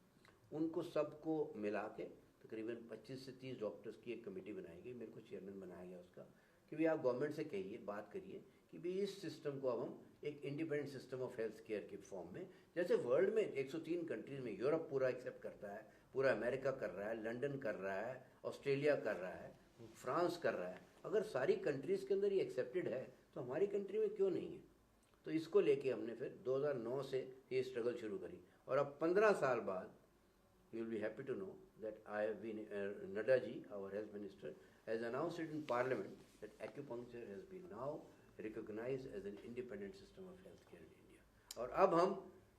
Speaker 1: उनको सबको मिला के तकरीबन 25 से 30 डॉक्टर्स की एक कमेटी बनाई गई। मेरे को चेयरमैन बनाया गया उसका, कि भाई आप गवर्नमेंट से कहिए, बात करिए कि भाई इस सिस्टम को अब हम एक independent system of health care के फॉर्म में, जैसे वर्ल्ड में 103 कंट्रीज में, यूरोप पूरा एक्सेप्ट करता है, पूरा अमेरिका कर रहा है, लंदन कर रहा है, ऑस्ट्रेलिया कर रहा है, फ्रांस कर रहा है, अगर सारी कंट्रीज़ के अंदर ये एक्सेप्टेड है तो हमारी कंट्री में क्यों नहीं है। तो इसको लेके हमने फिर 2009 से ये स्ट्रगल शुरू करी। और अब 15 साल बाद you will be happy to know that I have been, Nadda ji, our health minister, has announced it in parliament that acupuncture has been now recognized as an independent system of healthcare in India. और अब हम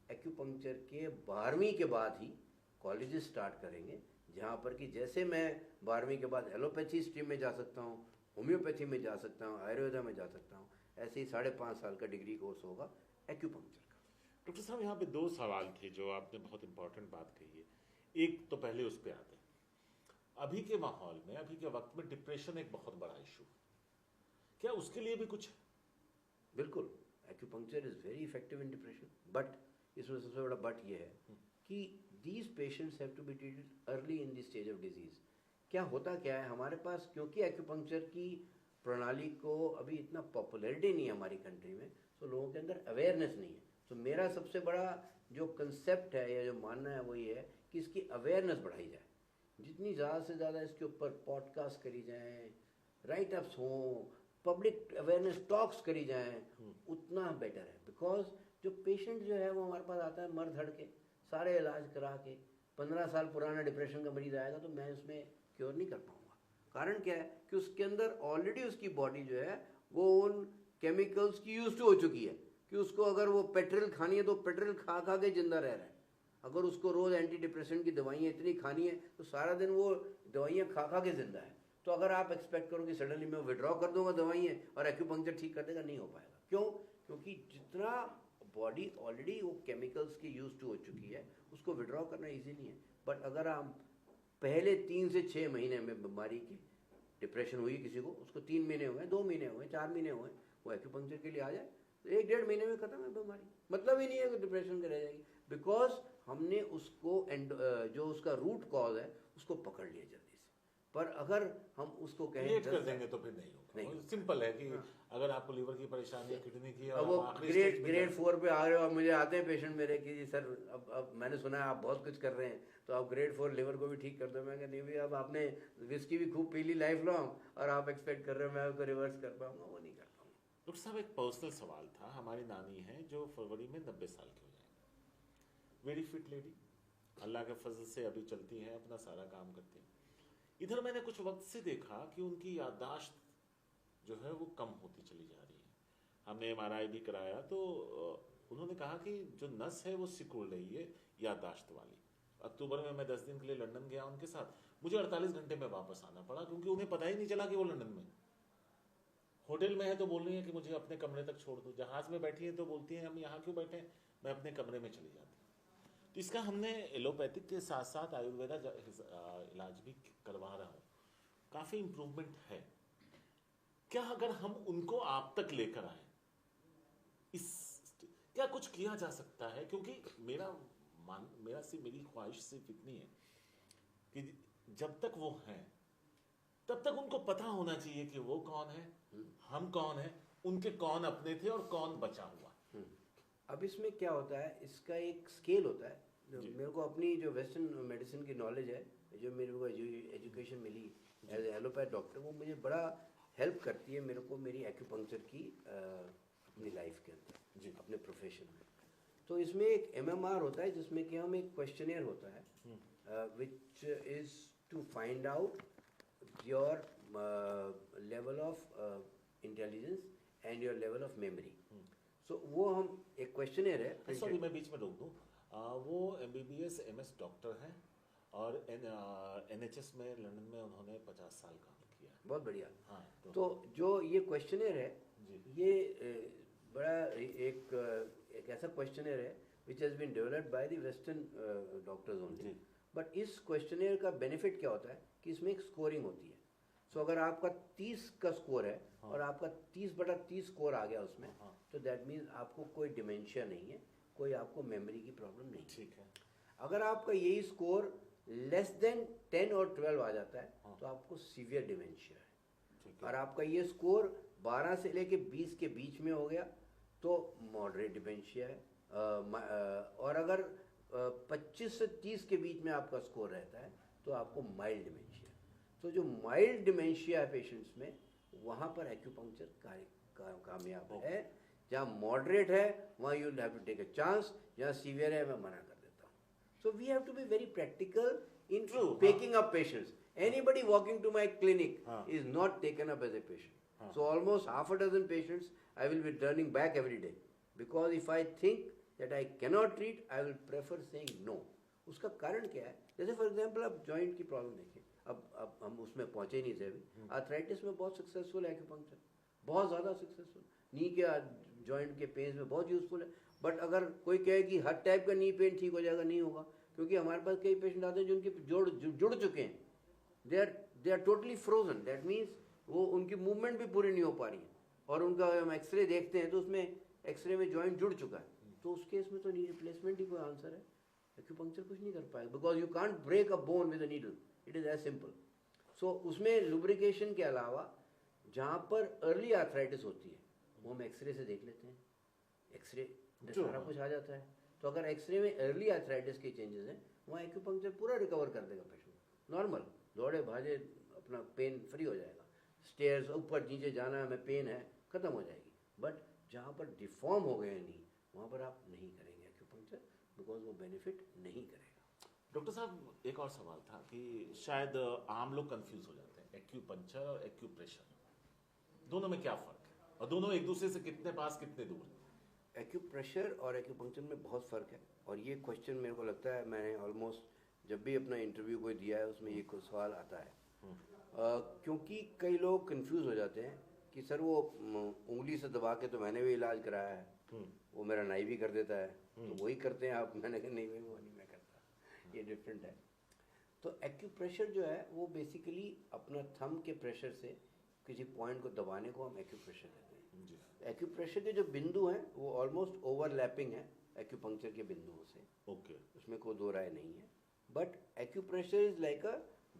Speaker 1: acupuncture के 12वीं के बाद ही कॉलेजेस स्टार्ट करेंगे, जहाँ पर कि जैसे मैं 12वीं के बाद एलोपैथी स्ट्रीम में जा सकता हूँ, होम्योपैथी में जा सकता हूँ, आयुर्वेदा में जा सकता हूँ, ऐसे ही 5.5 साल का डिग्री कोर्स होगा एक्यूपंक्चर का।
Speaker 2: डॉक्टर साहब, यहाँ पे 2 सवाल थे जो आपने बहुत इंपॉर्टेंट बात कही है। एक तो पहले उस पर आते हैं, अभी के माहौल में, अभी के वक्त में डिप्रेशन एक बहुत बड़ा इशू, क्या उसके लिए भी कुछ?
Speaker 1: बिल्कुल, acupuncture is very effective in depression, but इसमें सबसे बड़ा बट ये है कि these patients have to be treated early in the stage of disease. क्या होता क्या है हमारे पास, क्योंकि एक्यूपंक्चर की प्रणाली को अभी इतना पॉपुलैरिटी नहीं है हमारी कंट्री में, तो लोगों के अंदर अवेयरनेस नहीं है। तो मेरा सबसे बड़ा जो कंसेप्ट है या जो मानना है वो ये है कि इसकी अवेयरनेस बढ़ाई जाए, जितनी ज़्यादा से ज़्यादा इसके ऊपर पॉडकास्ट करी जाएं, राइट अप्स हों, पब्लिक अवेयरनेस टॉक्स करी जाएं, उतना बेटर है। बिकॉज जो पेशेंट जो है वो हमारे पास आता है मर धड़ के, सारे इलाज करा के 15 साल पुराना डिप्रेशन का मरीज आएगा तो मैं उसमें क्योर नहीं कर पाऊंगा। कारण क्या है कि उसके अंदर ऑलरेडी उसकी बॉडी जो है वो उन केमिकल्स की यूज टू हो चुकी है कि उसको अगर वो पेट्रोल खानी है तो पेट्रोल खा खा के जिंदा रह रहा है। अगर उसको रोज एंटी डिप्रेशन की दवाइयाँ इतनी खानी है तो सारा दिन वो दवाइयाँ खा खा के जिंदा है। तो अगर आप एक्सपेक्ट करो कि सडनली मैं विड्रॉ कर दूंगा दवाइयाँ और एक्यूपंक्चर ठीक कर देगा, नहीं हो पाएगा। क्यों? क्योंकि जितना बॉडी ऑलरेडी वो केमिकल्स की यूज टू हो चुकी है उसको विड्रॉ करना ईजी नहीं है। बट अगर हम पहले 3 से 6 महीने में बीमारी की डिप्रेशन हुई किसी को, उसको 3 महीने हुए, 2 महीने हुए, 4 महीने हुए, वो एक्यूपंक्चर के लिए आ जाए तो 1-1.5 महीने में खत्म है बीमारी। मतलब ही नहीं है कि डिप्रेशन के रह जाएगी, बिकॉज हमने उसको जो उसका रूट कॉज है उसको पकड़ लिया जल्दी से। पर अगर हम उसको
Speaker 2: लेट कर देंगे तो फिर नहीं होगा।
Speaker 1: नहीं।
Speaker 2: सिंपल है कि अगर आपको लीवर की परेशानी है, किडनी की,
Speaker 1: अब वो ग्रेड 4 पे आ रहे हो, अब मुझे आते हैं पेशेंट मेरे कि जी सर अब मैंने सुना है आप बहुत कुछ कर रहे हैं तो आप ग्रेड 4 लीवर को भी ठीक कर दो। मैं कहा नहीं भैया, अब आपने विस्की भी खूब पी ली लाइफ लॉन्ग और आप एक्सपेक्ट कर रहे हो मैं आपको रिवर्स कर पाऊंगा, वो नहीं कर पाऊंगा।
Speaker 2: डॉक्टर साहब, एक पर्सनल सवाल था। हमारी नानी है जो फरवरी में 90 साल की हो जाएंगी, वेरी फिट लेडी, अल्लाह के फजल से अभी चलती हैं, अपना सारा काम करती हैं। इधर मैंने कुछ वक्त से देखा कि उनकी याददाश्त जो है वो कम होती चली जा रही है। हमने MRI भी कराया तो उन्होंने कहा कि जो नस है वो सिकुड़ रही है याददाश्त वाली। अक्टूबर में मैं 10 दिन के लिए लंदन गया उनके साथ, मुझे 48 घंटे में वापस आना पड़ा क्योंकि उन्हें पता ही नहीं चला कि वो लंदन में। होटल में है तो बोल रही है कि मुझे अपने कमरे तक छोड़ दो, जहाज में बैठी है तो बोलती है हम यहाँ क्यों बैठे, मैं अपने कमरे में चली जाती हूँ। तो इसका हमने एलोपैथिक के साथ साथ आयुर्वेदा इलाज भी करवा रहा हूँ, काफ़ी इम्प्रूवमेंट है। क्या अगर हम उनको आप तक लेकर आए, क्या कुछ किया जा सकता है? क्योंकि मेरी ख्वाहिश सिर्फ इतनी है कि जब तक वो हैं तब तक उनको पता होना चाहिए कि वो कौन है, हम कौन है, उनके कौन अपने थे और कौन बचा हुआ।
Speaker 1: अब इसमें क्या होता है, इसका एक स्केल होता है। मेरे को अपनी जो वेस्टर्न मेडिसिन की नॉलेज है, जो मेरे को एजुकेशन मिली एज ए एलोपैथ डॉक्टर, वो मुझे बड़ा हेल्प करती है मेरे को मेरी एक्यूपंक्चर की अपनी लाइफ के अंदर जी, अपने प्रोफेशन में। तो इसमें एक MMR होता है जिसमें कि हम एक क्वेश्चनियर होता है which is to find out your level of intelligence and your level of memory. So वो हम एक क्वेश्चनियर है।
Speaker 2: सॉरी मैं बीच में रोक दूँ, वो MBBS MS डॉक्टर हैं और NHS में लंदन में उन्होंने 50 साल काम किया।
Speaker 1: बहुत बढ़िया।
Speaker 2: हाँ,
Speaker 1: तो जो ये क्वेश्चनियर है ये बड़ा एक ऐसा क्वेश्चनियर है which has been developed by the western doctors only. But इस क्वेश्चनियर का बेनिफिट क्या होता है कि इसमें एक स्कोरिंग होती है। सो अगर आपका 30 का स्कोर है और आपका 30/30 स्कोर आ गया उसमें, तो दैट मीन्स आपको कोई डिमेंशिया नहीं है, कोई आपको मेमोरी की प्रॉब्लम नहीं।
Speaker 2: ठीक है।
Speaker 1: अगर आपका यही स्कोर लेस देन 10 और 12 आ जाता है तो आपको सीवियर डिमेंशिया है। और आपका ये स्कोर 12 से लेके 20 के बीच में हो गया तो मॉडरेट डिमेंशिया है। और अगर 25 से 30 के बीच में आपका स्कोर रहता है तो आपको माइल्ड डिमेंशिया। तो जो माइल्ड डिमेंशिया है पेशेंट्स में, वहाँ पर एक्यूपंक्चर कामयाब है। जहाँ मॉडरेट है वहाँ you will have to take a chance, जहाँ सीवियर है मैं मना कर देता हूँ। So we have to be very practical in picking up patients. Anybody walking to my clinic is not taken up as a patient. So almost half a dozen patients I will be turning back every day, because if I think that I cannot treat, I will prefer saying no. उसका कारण क्या है? जैसे फॉर एग्जाम्पल आप जॉइंट की प्रॉब्लम देखिए, अब हम उसमें पहुंचे ही नहीं थे अभी। आर्थराइटिस में बहुत सक्सेसफुल है एक्यूपंक्चर, बहुत ज़्यादा सक्सेसफुल। नी के जॉइंट के पेन में बहुत यूजफुल है। बट अगर कोई कहे कि हर टाइप का नी पेन ठीक हो जाएगा, नहीं होगा, क्योंकि हमारे पास कई पेशेंट आते हैं जो उनके जुड़ चुके हैं, they are totally frozen. That means वो उनकी मूवमेंट भी पूरी नहीं हो पा रही है, और उनका हम एक्सरे देखते हैं तो उसमें एक्सरे में जॉइंट जुड़ चुका है, तो उस केस में तो नी रिप्लेसमेंट ही कोई आंसर है। एक्यूपंक्चर कुछ नहीं कर पाएगा, because you can't break a bone with a needle, it is as simple. So उसमें लुब्रिकेशन के अलावा जहाँ पर अर्ली आर्थराइटिस होती है वो हम एक्सरे से देख लेते हैं, एक्सरे सारा कुछ आ जाता है। तो अगर एक्सरे में अर्ली आर्थराइटिस के चेंजेस हैं, वहाँ एक्यूपंक्चर पूरा रिकवर कर देगा पेशेंट। नॉर्मल दौड़े भाजे अपना पेन फ्री हो जाएगा, स्टेयर्स ऊपर नीचे जाना है, हमें पेन है, ख़त्म हो जाएगी। बट जहाँ पर डिफॉर्म हो गए नहीं, वहाँ पर आप नहीं करेंगे एक्यूपंक्चर, बिकॉज वो बेनिफिट नहीं करेगा।
Speaker 2: डॉक्टर साहब, एक और सवाल था कि शायद आम लोग कंफ्यूज हो जाते हैं, एक्यूपंक्चर और एक्यूप्रेशर दोनों में क्या फर्क है, और दोनों एक दूसरे से कितने पास कितने दूर हैं?
Speaker 1: एक्यूप्रेशर और एक्यूपंक्चर में बहुत फ़र्क है, और ये क्वेश्चन मेरे को लगता है मैंने ऑलमोस्ट जब भी अपना इंटरव्यू कोई दिया है उसमें ये सवाल आता है। क्योंकि कई लोग कंफ्यूज हो जाते हैं कि सर वो उंगली से दबा के तो मैंने भी इलाज कराया है, वो मेरा नाई भी कर देता है, तो वही करते हैं आप। मैंने कहा नहीं भाई, वो नहीं मैं करता, ये डिफरेंट है। तो एक्यूप्रेशर जो है वो बेसिकली अपना थंब के प्रेशर से किसी पॉइंट को दबाने को हम एक्यूप्रेशर कहते हैं।
Speaker 2: जी।
Speaker 1: एक्यूप्रेशर के जो बिंदु हैं वो ऑलमोस्ट ओवरलैपिंग है एक्यूपंक्चर के बिंदुओं से,
Speaker 2: ओके।
Speaker 1: उसमें कोई दो राय नहीं है। But acupressure is like a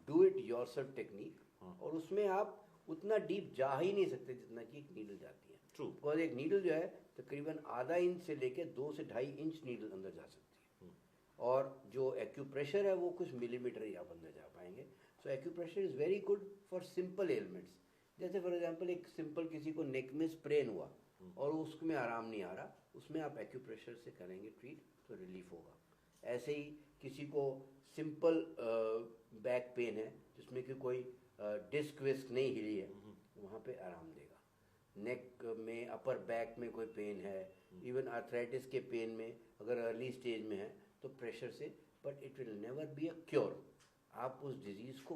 Speaker 1: do it yourself technique, और उसमें आप उतना डीप जा ही नहीं सकते जितना कि एक नीडल जाती है।
Speaker 2: ट्रू।
Speaker 1: बिकॉज एक नीडल जो है तकरीबन आधा इंच से लेके 2 से 2.5 इंच नीडल अंदर जा सकती है, और जो एक्यूप्रेशर है वो कुछ मिलीमीटर ही आप अंदर जा पाएंगे। So acupressure is very good for simple elements. जैसे फॉर एग्जांपल एक सिंपल किसी को नेक में स्प्रेन हुआ और उसमें आराम नहीं आ रहा, उसमें आप एक्यूप्रेशर से करेंगे ट्रीट तो रिलीफ होगा। ऐसे ही किसी को सिंपल बैक पेन है जिसमें कि कोई डिस्क विस्क नहीं हिली है, वहाँ पे आराम देगा। नेक में, अपर बैक में कोई पेन है, इवन आर्थराइटिस के पेन में अगर अर्ली स्टेज में है तो प्रेशर से, but it will never be a cure. आप उस डिजीज को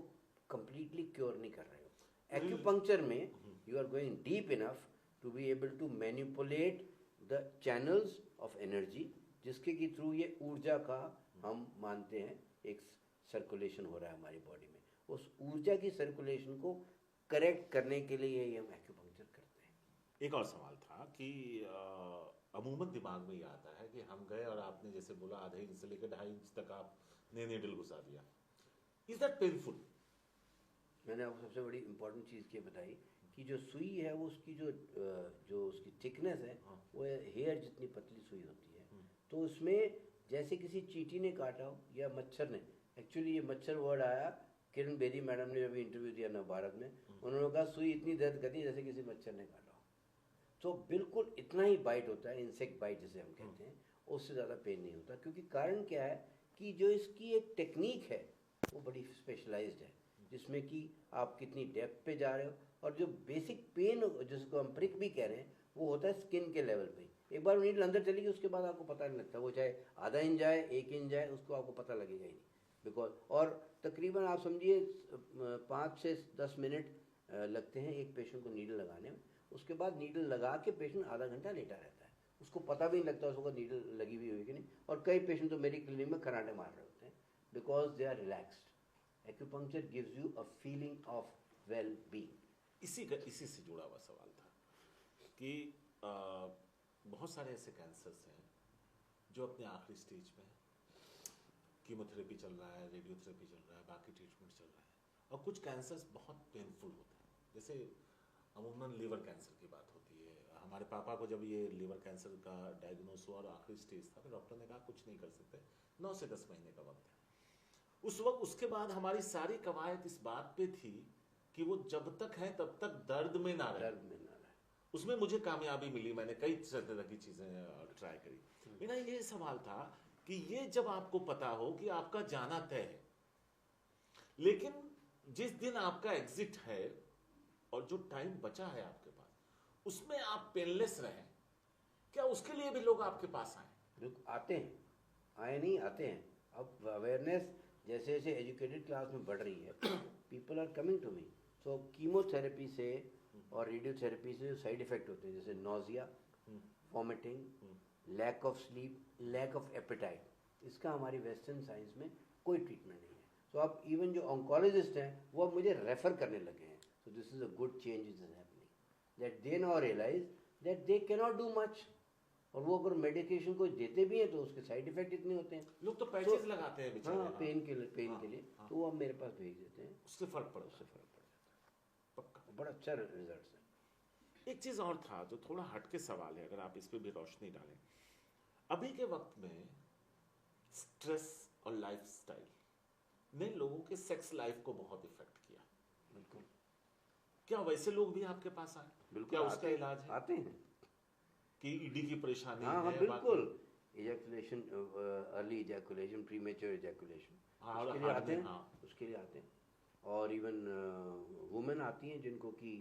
Speaker 1: कंप्लीटली क्योर नहीं कर रहे हो। एक्यूपंक्चर में you are going deep enough to be able to manipulate the channels of energy, जिसके के थ्रू ये ऊर्जा का हम मानते हैं एक सर्कुलेशन हो रहा है हमारी बॉडी में। उस ऊर्जा की सर्कुलेशन को करेक्ट करने के लिए ये हम एक्यूपंक्चर करते हैं।
Speaker 2: एक और सवाल था कि अमूमन दिमाग में ये आता है कि हम गए और आपने जैसे बोला आधे इंच से लेकर 2.5 इंच तक आपने नीडल घुसा दिया, इज दैट पेनफुल?
Speaker 1: मैंने आपको सबसे बड़ी इंपॉर्टेंट चीज़ ये बताई कि जो सुई है वो उसकी जो उसकी थिकनेस है वो हेयर जितनी पतली सुई होती है। तो उसमें जैसे किसी चींटी ने काटा हो या मच्छर ने, एक्चुअली ये मच्छर वर्ड आया किरण बेदी मैडम ने जब इंटरव्यू दिया नवभारत में, उन्होंने कहा सुई इतनी दर्द करती है जैसे किसी मच्छर ने काटा हो। तो बिल्कुल इतना ही बाइट होता है, इंसेक्ट बाइट जिसे हम कहते हैं, उससे ज़्यादा पेन नहीं होता। क्योंकि कारण क्या है कि जो इसकी एक टेक्निक है वो बड़ी स्पेशलाइज्ड है, जिसमें कि आप कितनी डेप्थ पे जा रहे हो, और जो बेसिक पेन जिसको हम प्रिक भी कह रहे हैं वो होता है स्किन के लेवल पे। एक बार नीडल अंदर चली गई उसके बाद आपको पता नहीं लगता, वो चाहे आधा इंच जाए 1 इंच जाए उसको आपको पता लगेगा ही नहीं। बिकॉज और तकरीबन आप समझिए 5 से 10 मिनट लगते हैं एक पेशेंट को नीडल लगाने में। उसके बाद नीडल लगा के पेशेंट आधा घंटा लेटा रहता है, उसको पता भी नहीं लगता उसको नीडल लगी हुई हुई कि नहीं। और कई पेशेंट तो मेरी क्लिनिक में खराटे मार रहे होते हैं because they are relaxed. Acupuncture gives you a feeling of well being.
Speaker 2: इसी से जुड़ा हुआ सवाल था कि बहुत सारे ऐसे कैंसर्स हैं जो अपने आखिरी स्टेज में हैं, कीमोथेरेपी चल रहा है, रेडियोथेरेपी चल रहा है, बाकी ट्रीटमेंट चल रहा है, और कुछ कैंसर्स बहुत पेनफुल होते हैं। जैसे अमूमन लिवर कैंसर की बात होती है। हमारे पापा को जब ये लिवर कैंसर का डायग्नोस हुआ और आखिरी स्टेज था, तो डॉक्टर ने कहा कुछ नहीं कर सकते, 9 से 10 महीने का वक्त है। उस वक्त उसके बाद हमारी सारी कवायद इस बात पे थी कि वो जब तक है तब तक दर्द में ना रहे। उसमें मुझे कामयाबी मिली, मैंने कई तरह की चीजें ट्राई करी। मेरा ये सवाल था कि ये जब आपको पता हो कि आपका जाना तय है, लेकिन जिस दिन आपका एग्जिट है और जो टाइम बचा है आपके पास, उसमें आप पेनलेस रहें, क्या उसके लिए भी लोग आपके पास आए?
Speaker 1: आते हैं, आए नहीं, आते हैं। अब अवेयरनेस जैसे जैसे एजुकेटेड क्लास में बढ़ रही है, people are coming to me. So chemotherapy से और रेडियोथेरेपी से जो साइड इफेक्ट होते हैं जैसे nausea, vomiting, lack of sleep, lack of appetite, इसका हमारी वेस्टर्न साइंस में कोई ट्रीटमेंट नहीं है। सो अब इवन जो ऑन्कोलॉजिस्ट हैं वो अब मुझे रेफर करने लगे हैं। So this is a good change is happening, that they now realise that they can not do much. और वो अगर मेडिकेशन को देते भी हैं तो उसके साइड इफेक्ट इतने होते हैं।
Speaker 2: लोग तो पैचेस लगाते हैं बेचारे,
Speaker 1: हाँ, पेन के लिए तो वो अब मेरे पास भेज देते हैं,
Speaker 2: उससे फर्क पड़ता
Speaker 1: है, पक्का बड़ा अच्छा रिजल्ट है।
Speaker 2: एक चीज और था जो थोड़ा हट के सवाल है, अगर आप इस पे भी रोशनी डालें। अभी के वक्त में स्ट्रेस और लाइफस्टाइल ने लोगों के सेक्स लाइफ को बहुत इफेक्ट किया।
Speaker 1: बिल्कुल।
Speaker 2: क्या वैसे लोग भी आपके पास आए?
Speaker 1: बिल्कुल,
Speaker 2: क्या उसका इलाज है?
Speaker 1: आते हैं
Speaker 2: कि ईडी की परेशानी
Speaker 1: हाँ,
Speaker 2: है?
Speaker 1: बिल्कुल। ejaculation, early ejaculation, premature ejaculation,
Speaker 2: हाँ,
Speaker 1: उसके लिए
Speaker 2: हाँ,
Speaker 1: आते हैं,
Speaker 2: हाँ।
Speaker 1: उसके लिए आते हैं। और इवन वुमेन आती हैं जिनको कि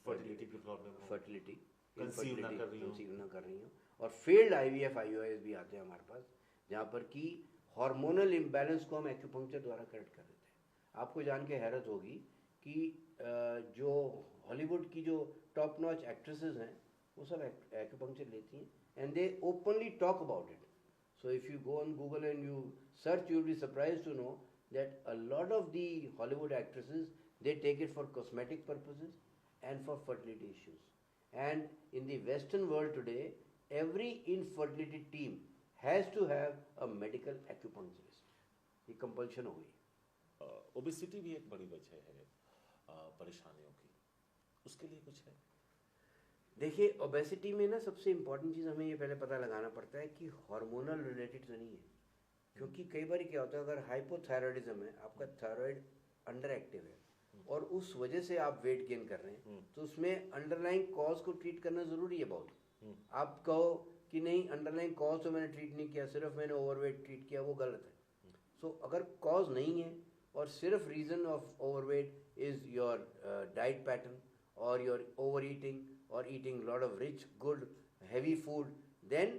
Speaker 2: फर्टिलिटी की प्रॉब्लम हो,
Speaker 1: फर्टिलिटी,
Speaker 2: कंसीव ना कर रही हो,
Speaker 1: कंसीव ना कर रही हो, और फेल्ड IVF IUIs भी आते हैं हमारे पास, जहाँ पर कि हार्मोनल इम्बैलेंस को हम एक्यूपंक्चर द्वारा करेक्ट कर देते हैं। आपको जान के हैरत होगी कि जो हॉलीवुड की जो टॉप नॉच एक्ट्रेसेस हैं वो सब एक्यूपंक्चर लेती हैं, and they openly talk about it. So if you go on Google and you search, you'll be surprised to know that a lot of the Hollywood actresses, they take it for cosmetic purposes and for fertility issues. And in the Western world today, every infertility team has to have a medical acupuncturist. ये compulsion हो गई।
Speaker 2: ओबेसिटी भी एक बड़ी वजह है परेशानियों की, उसके लिए कुछ है?
Speaker 1: देखिए, ओबेसिटी में ना सबसे इम्पोर्टेंट चीज़ हमें ये पहले पता लगाना पड़ता है कि हार्मोनल रिलेटेड तो नहीं है, क्योंकि कई बार क्या होता है, अगर हाइपोथायरॉयडिज्म है, आपका थायराइड अंडर एक्टिव है और उस वजह से आप वेट गेन कर रहे हैं, तो उसमें अंडरलाइंग कॉज को ट्रीट करना ज़रूरी है बहुत। आप कहो कि नहीं, अंडरलाइंग कॉज तो मैंने ट्रीट नहीं किया, सिर्फ मैंने ओवरवेट ट्रीट किया, वो गलत है। सो अगर कॉज नहीं है और सिर्फ reason of overweight is your diet pattern और your over eating or eating a lot of rich, good, heavy food, then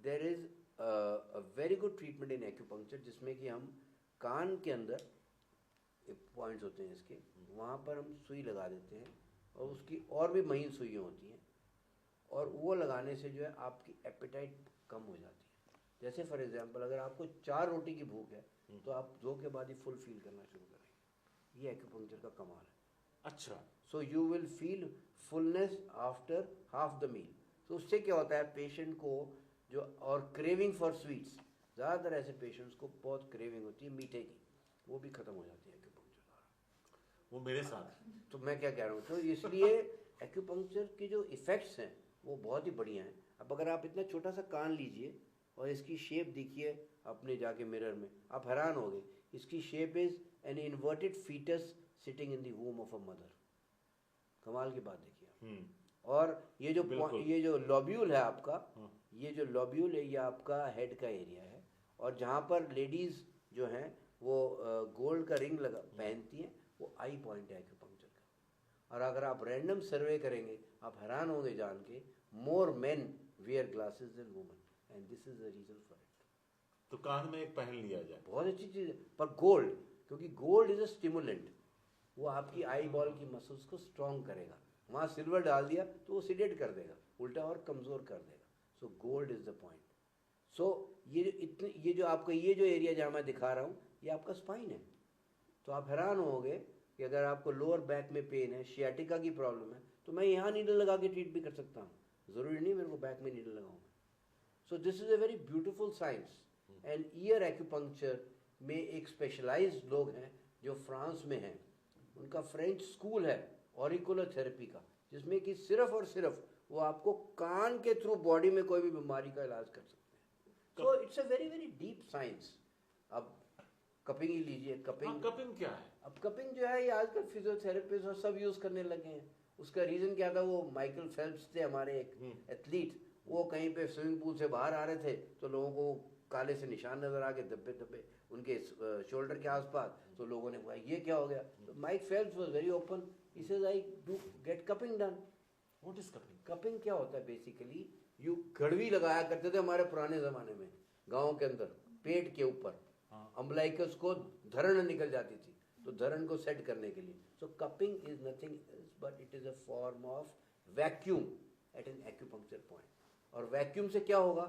Speaker 1: there is a very good treatment in acupuncture, जिसमें कि हम कान के अंदर पॉइंट्स होते हैं इसके, वहाँ पर हम सुई लगा देते हैं और उसकी और भी महीन सुइयाँ होती हैं, और वो लगाने से जो है आपकी एपेटाइट कम हो जाती है। जैसे फॉर एग्जांपल, अगर आपको 4 रोटी की भूख है तो आप 2 के बाद ही फुल फील करना शुरू करेंगे। ये एक्यूपंक्चर का कमाल है।
Speaker 2: अच्छा,
Speaker 1: so you will feel fullness after half the meal. तो उससे क्या होता है, पेशेंट को जो, और क्रेविंग फॉर स्वीट्स, ज़्यादातर ऐसे पेशेंट्स को बहुत क्रेविंग होती है मीठे की, वो भी खत्म हो जाती है एक्यूपंक्चर द्वारा।
Speaker 2: वो मेरे साथ।
Speaker 1: तो मैं क्या कह रहा हूँ, तो इसलिए एक्यूपंक्चर की जो इफ़ेक्ट्स हैं वो बहुत ही बढ़िया हैं। अब अगर आप इतना छोटा सा कान लीजिए और इसकी शेप देखिए अपने जाके मिरर में, आप हैरान हो गए। इसकी shape is an inverted foetus sitting in the womb of a mother. कमाल की बात देखिए आप। और ये जो लॉब्यूल है आपका, ये जो लॉब्यूल है ये आपका हेड का एरिया है, और जहाँ पर लेडीज जो हैं वो गोल्ड का रिंग पहनती हैं, वो आई पॉइंट है एक्यूपंक्चर का। और अगर आप रैंडम सर्वे करेंगे, आप हैरान होंगे जान के, more men wear glasses than women, and this is the reason for it.
Speaker 2: तो कान में एक पहन लिया जाए,
Speaker 1: बहुत अच्छी चीज़ है, पर गोल्ड, क्योंकि गोल्ड इज अ स्टिमुलेंट, वो आपकी आई बॉल की मसल्स को स्ट्रॉन्ग करेगा। वहाँ सिल्वर डाल दिया तो वो सिडेट कर देगा, उल्टा और कमज़ोर कर देगा। So gold is the point. So ये जो आपका ये जो एरिया जहाँ मैं दिखा रहा हूँ, ये आपका स्पाइन है। तो आप हैरान होगे कि अगर आपको लोअर बैक में पेन है, शियाटिका की प्रॉब्लम है, तो मैं यहाँ नीडल लगा के ट्रीट भी कर सकता हूँ, ज़रूरी नहीं मेरे को बैक में नीडल लगाऊँ। सो this is a very beautiful science. And year acupuncture में एक स्पेशलाइज्ड लोग हैं जो फ्रांस में हैं, उनका फ्रेंच स्कूल है ऑरिकुलर थेरेपी का, जिसमें कि सिर्फ और सिर्फ वो आपको कान के थ्रू बॉडी में कोई भी बीमारी का इलाज कर सकते हैं। So it's a very very deep science. अब कपिंग ही लीजिए, कपिंग
Speaker 2: कपिंग क्या है?
Speaker 1: अब कपिंग जो है ये आजकल फिजियोथेरेपिस्ट और सब यूज करने लगे हैं। उसका रीजन क्या था, वो माइकल फेल्प्स थे हमारे एक एथलीट, वो कहीं पे स्विमिंग पूल से बाहर आ रहे थे तो लोगों को काले से निशान नजर आ गए, धब्बे धब्बे उनके शोल्डर के आसपास। तो लोगों ने कहा ये क्या हो गया, तो Mike Phelps was very open, he said I do get cupping done.
Speaker 2: What is cupping?
Speaker 1: Cupping क्या होता है, बेसिकली यू घड़वी लगाया करते थे हमारे पुराने जमाने में गाँव के अंदर, पेट के ऊपर अम्बलाइकस को धरण निकल जाती थी, तो धरण को सेट करने के लिए। So cupping is nothing but it is a form of vacuum at an acupuncture point. और वैक्यूम से क्या होगा,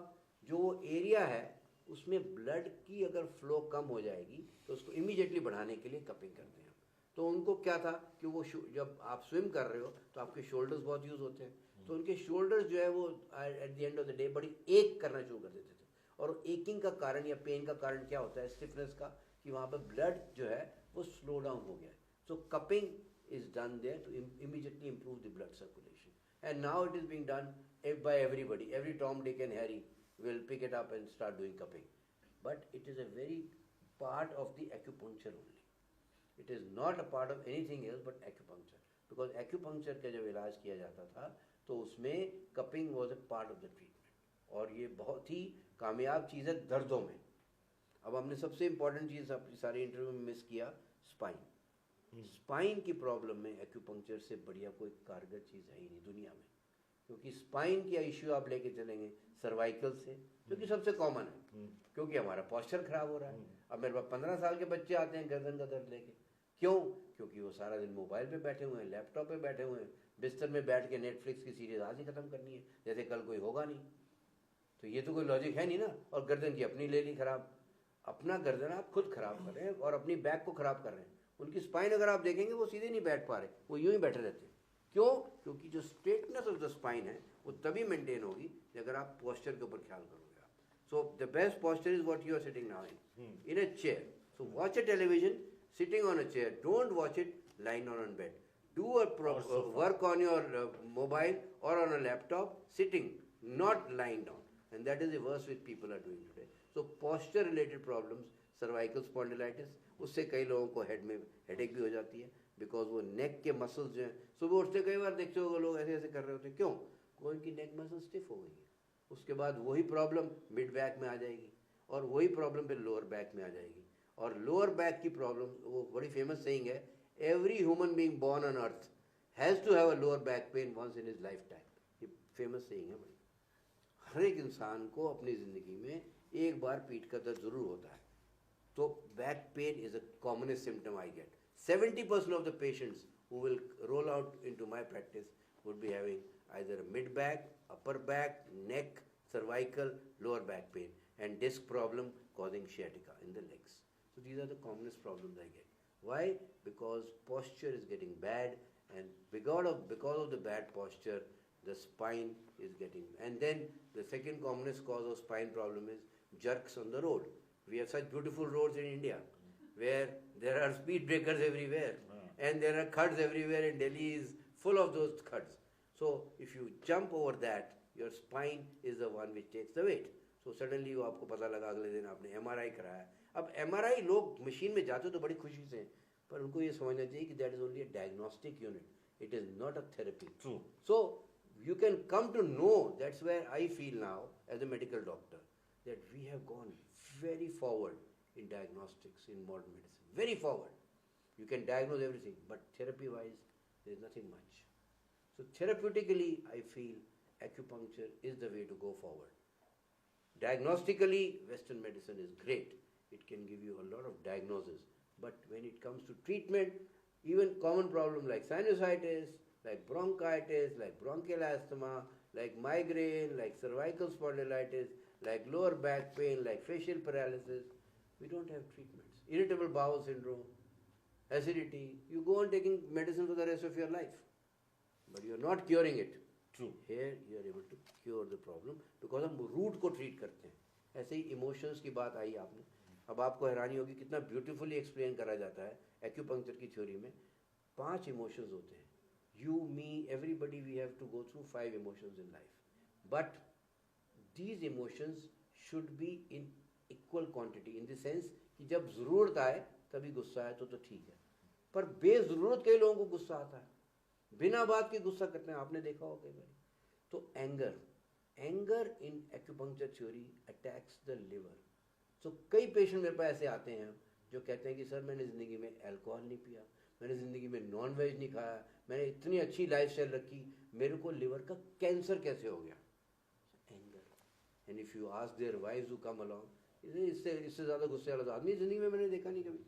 Speaker 1: जो वो एरिया है उसमें ब्लड की अगर फ्लो कम हो जाएगी तो उसको इमीडिएटली बढ़ाने के लिए कपिंग करते हैं। तो उनको क्या था कि वो जब आप स्विम कर रहे हो तो आपके शोल्डर्स बहुत यूज होते हैं, तो उनके शोल्डर्स जो है वो at the end of the day बड़ी एक करना शुरू कर देते थे। और एकिंग का कारण या पेन का कारण क्या होता है, स्टिफनेस का, कि वहाँ पर ब्लड जो है वो स्लो डाउन हो गया है। So cupping is done there to immediately improve the blood circulation, and now it is being done by everybody. Every Tom, Dick and Harry will pick it up and start doing cupping, but it is a very part of the acupuncture only. It is not a part of anything else but acupuncture, because acupuncture का जब इलाज किया जाता था तो उसमें cupping was a part of the treatment, और ये बहुत ही कामयाब चीज़ है दर्दों में। अब हमने सबसे इम्पोर्टेंट चीज़ अपनी सारी इंटरव्यू में मिस किया, स्पाइन। स्पाइन की प्रॉब्लम में एक्यूपंक्चर से बढ़िया कोई कारगर चीज़ है ही नहीं दुनिया में, क्योंकि स्पाइन का इश्यू आप लेके चलेंगे सर्वाइकल से, जो कि सबसे कॉमन है, क्योंकि हमारा पॉस्चर खराब हो रहा है। अब मेरे पास 15 साल के बच्चे आते हैं गर्दन का दर्द लेके, क्यों? क्योंकि वो सारा दिन मोबाइल पे बैठे हुए हैं, लैपटॉप पे बैठे हुए हैं, बिस्तर में बैठ के नेटफ्लिक्स की सीरीज आज ही खत्म करनी है, जैसे कल कोई होगा नहीं। तो ये तो कोई लॉजिक है नहीं ना। और गर्दन की अपनी ले ली खराब, अपना गर्दन आप खुद खराब कर रहे हैं और अपनी बैक को खराब कर रहे हैं। उनकी स्पाइन अगर आप देखेंगे वो सीधे नहीं बैठ पा रहे, वो यूं ही बैठे रहते हैं। क्यों? क्योंकि जो स्ट्रेटनेस ऑफ द स्पाइन है वो तभी मेंटेन होगी अगर आप पोस्चर के ऊपर ख्याल करोगे आप। So the best posture is what you are sitting now in a chair. So watch a television sitting on a chair, don't watch it lying on bed. Do a work on your mobile or on a laptop sitting, not lying down. And that is the worst which people are doing today. So posture related problems, cervical spondylitis, उससे कई लोगों को हेड में हेडेक भी हो जाती है, बिकॉज वो नेक के मसल्स जो हैं, सुबह उठते कई बार देखते हो लोग ऐसे ऐसे कर रहे होते हैं, क्यों? वो उनकी नेक मसल स्टिफ हो गई है। उसके बाद वही प्रॉब्लम मिड बैक में आ जाएगी और वही प्रॉब्लम फिर लोअर बैक में आ जाएगी। और लोअर बैक की प्रॉब्लम, वो बड़ी फेमस सेइंग है, every human being born on earth has to have a lower back pain once in his life time. ये फेमस सेइंग है बड़ी। हर एक इंसान को अपनी ज़िंदगी में एक बार पीठ का दर्द ज़रूर होता है। तो back pain is a commonest symptom I get. 70% of the patients who will roll out into my practice would be having either a mid back, upper back, neck, cervical, lower back pain, and disc problem causing sciatica in the legs. So these are the commonest problems I get. Why? Because posture is getting bad, and because of the bad posture, the spine is getting. And then the second commonest cause of spine problem is jerks on the road. We have such beautiful roads in India, where there are speed breakers everywhere, and there are khads everywhere, and Delhi is full of those khads. So if you jump over that, your spine is the one which takes the weight. So suddenly वो आपको पता लगा अगले दिन आपने MRI कराया। अब MRI लोग मशीन में जाते तो बड़ी खुशी से, पर उनको ये समझना चाहिए कि that is only a diagnostic unit. It is not a therapy.
Speaker 2: True.
Speaker 1: So you can come to know, that's where I feel now as a medical doctor, that we have gone very forward in diagnostics in modern medicine. Very forward. You can diagnose everything, but therapy-wise, there is nothing much. So therapeutically, I feel acupuncture is the way to go forward. Diagnostically, Western medicine is great. It can give you a lot of diagnosis. But when it comes to treatment, even common problems like sinusitis, like bronchitis, like bronchial asthma, like migraine, like cervical spondylitis, like lower back pain, like facial paralysis, we don't have treatments. Irritable bowel syndrome, acidity, you go on taking medicine for the rest of your life, but you are not curing it.
Speaker 2: True.
Speaker 1: Here you are able to cure the problem because हम रूट को ट्रीट करते हैं। ऐसे ही इमोशंस की बात आई आपने, अब आपको हैरानी होगी कितना ब्यूटीफुली एक्सप्लेन करा जाता है एक्यूपंक्चर की थ्योरी में। 5 इमोशंस होते हैं, you, me, everybody, we have to go through 5 emotions in life, but these emotions should be in equal quantity in the sense कि जब ज़रूरत आए तभी गुस्सा आए तो ठीक है, पर बेज़रूरत कई लोगों को गुस्सा आता है, बिना बात के गुस्सा करते हैं, आपने देखा हो कई बार। तो anger in acupuncture theory attacks the liver. So कई पेशेंट मेरे पास ऐसे आते हैं जो कहते हैं कि सर मैंने ज़िंदगी में अल्कोहल नहीं पिया, मैंने ज़िंदगी में नॉन वेज नहीं खाया, मैंने इतनी अच्छी लाइफस्टाइल रखी, मेरे को लिवर का कैंसर कैसे हो गया? Anger. And if you ask their wives who come along, इससे ज़्यादा गुस्से वाला आदमी ज़िंदगी में मैंने देखा नहीं कभी।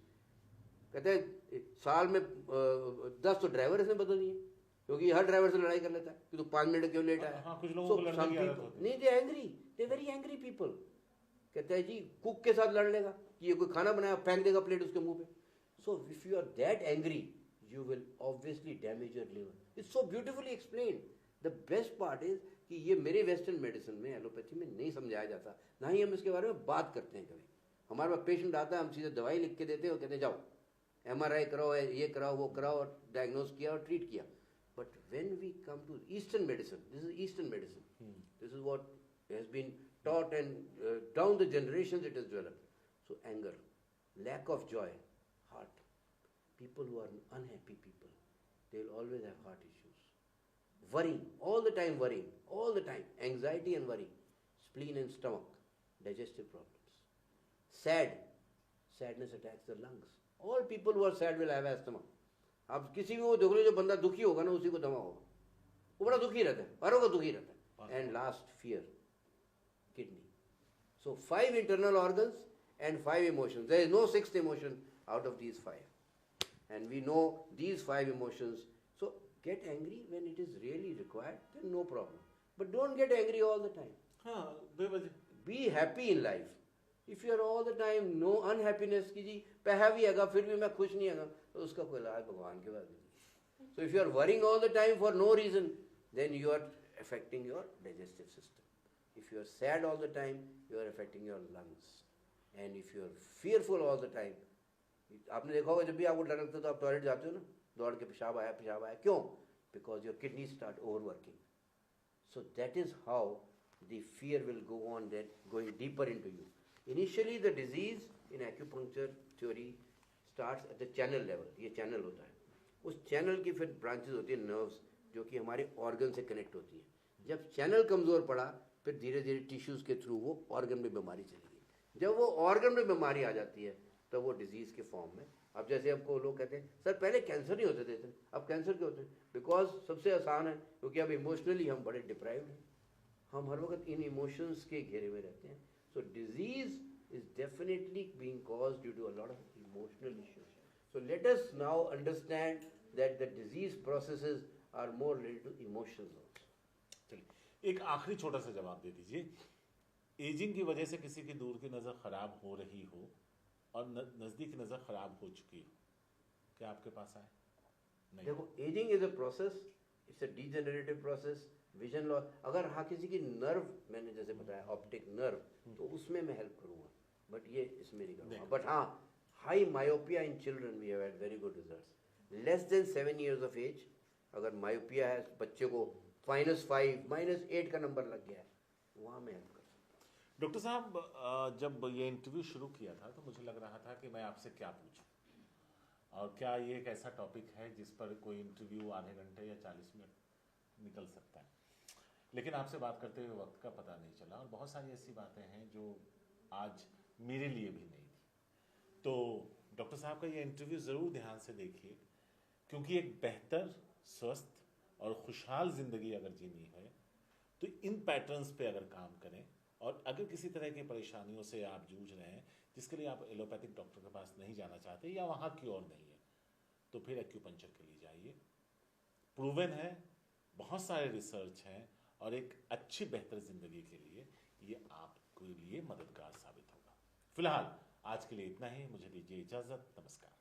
Speaker 1: कहते हैं साल में 10 तो ड्राइवर इसने बदल दिए, क्योंकि हर ड्राइवर से लड़ाई कर लेता है कि तू 5 मिनट क्यों लेट आया।
Speaker 2: कुछ लोगों को लड़ने की आदत होती है।
Speaker 1: नहीं, दे angry, they very angry people. कहते हैं जी कुक के साथ लड़ लेगा कि ये कोई खाना बनाया फेंक देगा प्लेट उसके मुंह पे। So if you are that angry you will obviously damage your liver. It's so beautifully explained. The best part is कि ये मेरे वेस्टर्न मेडिसिन में, एलोपैथी में नहीं समझाया जाता, ना ही हम इसके बारे में बात करते हैं कभी। हमारे पास पेशेंट आता है, हम सीधे दवाई लिख के देते हैं और कहते हैं जाओ MRI कराओ, ये कराओ, वो कराओ, और डायग्नोज किया और ट्रीट किया। But when we come to eastern medicine, this is eastern medicine, this is what has been taught and down the generations it has developed. So anger, lack of joy, heart. People who are unhappy people, they'll always have heart issues. Worrying, all the time worrying, all the time. Anxiety and worry, spleen and stomach. digestive problems. Sadness attacks the lungs. All people who are sad will have asthma. आप किसी भी वो देख लो जो बंदा दुखी होगा ना उसी को दमा होगा, वो बड़ा दुखी रहता है, हरों का दुखी रहता है. And last, fear, kidney. So 5 internal organs and 5 emotions. There is no sixth emotion out of these 5. And we know these 5 emotions. So get angry when it is really required, then no problem. But don't get angry all the time.
Speaker 2: हाँ बेवजह.
Speaker 1: Be happy in life. If you are all the time no unhappiness की जी पैसा भी हैगा फिर भी मैं खुश नहीं हैगा तो उसका कोई इलाज भगवान के पास नहीं. So if you are worrying all the time for no reason, then you are affecting your digestive system. If you are sad all the time, you are affecting your lungs. And if you are fearful all the time, आपने देखा होगा जब भी आपको डर लगता है तो आप टॉयलेट जाते हो ना, दौड़ के पेशाब आया क्यों? Because your kidneys start overworking. So that is how the fear will go on, then going deeper into you. Initially the disease in acupuncture theory starts at the channel level. ये channel होता है, उस channel की फिर branches होती है nerves जो कि हमारे organ से connect होती है. जब channel कमज़ोर पड़ा फिर धीरे धीरे टिश्यूज़ के थ्रू वो ऑर्गन में बीमारी चली गई. जब वो ऑर्गन में बीमारी आ जाती है तब वो डिजीज़ के फॉर्म में. अब जैसे आपको लोग कहते हैं सर पहले कैंसर नहीं होते थे, अब कैंसर क्यों होते हैं? बिकॉज सबसे आसान है क्योंकि अब इमोशनली हम बड़े डिप्राइव्ड हैं, हम हर वक्त इन इमोशंस के घेरे में रहते हैं. So disease is definitely being caused due to a lot of emotional issues. So let us now understand that the disease processes are more related to emotions also.
Speaker 2: चलिए एक आखिरी छोटा सा जवाब दे दीजिए. एजिंग की वजह से किसी की दूर की नज़र खराब हो रही हो और नज़दीक की नज़र खराब हो चुकी हो, क्या आपके पास आए? नहीं.
Speaker 1: देखो ageing is a process, it's a degenerative process. Vision loss अगर हाँ किसी की नर्व, मैंने जैसे बताया ऑप्टिक नर्व, तो उसमें मैं हेल्प करूँगा, बट ये इसमें नहीं करूँगा. बट हाँ high myopia in children we have had very good results. Less than 7 years of age अगर मायोपिया है बच्चे को -5 -8 का नंबर लग गया है, वहाँ मैं हेल्प कर सकता हूँ.
Speaker 2: डॉक्टर साहब जब ये इंटरव्यू शुरू किया था तो मुझे लग रहा था कि मैं आपसे क्या पूछूं और क्या ये एक ऐसा टॉपिक है जिस पर कोई इंटरव्यू आधे घंटे या 40 मिनट निकल सकता है. लेकिन आपसे बात करते हुए वक्त का पता नहीं चला और बहुत सारी ऐसी बातें हैं जो आज मेरे लिए भी नहीं थी. तो डॉक्टर साहब का ये इंटरव्यू ज़रूर ध्यान से देखिए, क्योंकि एक बेहतर, स्वस्थ और खुशहाल ज़िंदगी अगर जीनी है तो इन पैटर्न्स पे अगर काम करें, और अगर किसी तरह की परेशानियों से आप जूझ रहे हैं जिसके लिए आप एलोपैथिक डॉक्टर के पास नहीं जाना चाहते या वहाँ की ओर नहीं है, तो फिर एक्यूपंक्चर के लिए जाइए. प्रूवन है, बहुत सारे रिसर्च हैं और एक अच्छी बेहतर ज़िंदगी के लिए ये आपके लिए मददगार साबित होगा. फिलहाल आज के लिए इतना ही. मुझे दीजिए इजाज़त. नमस्कार.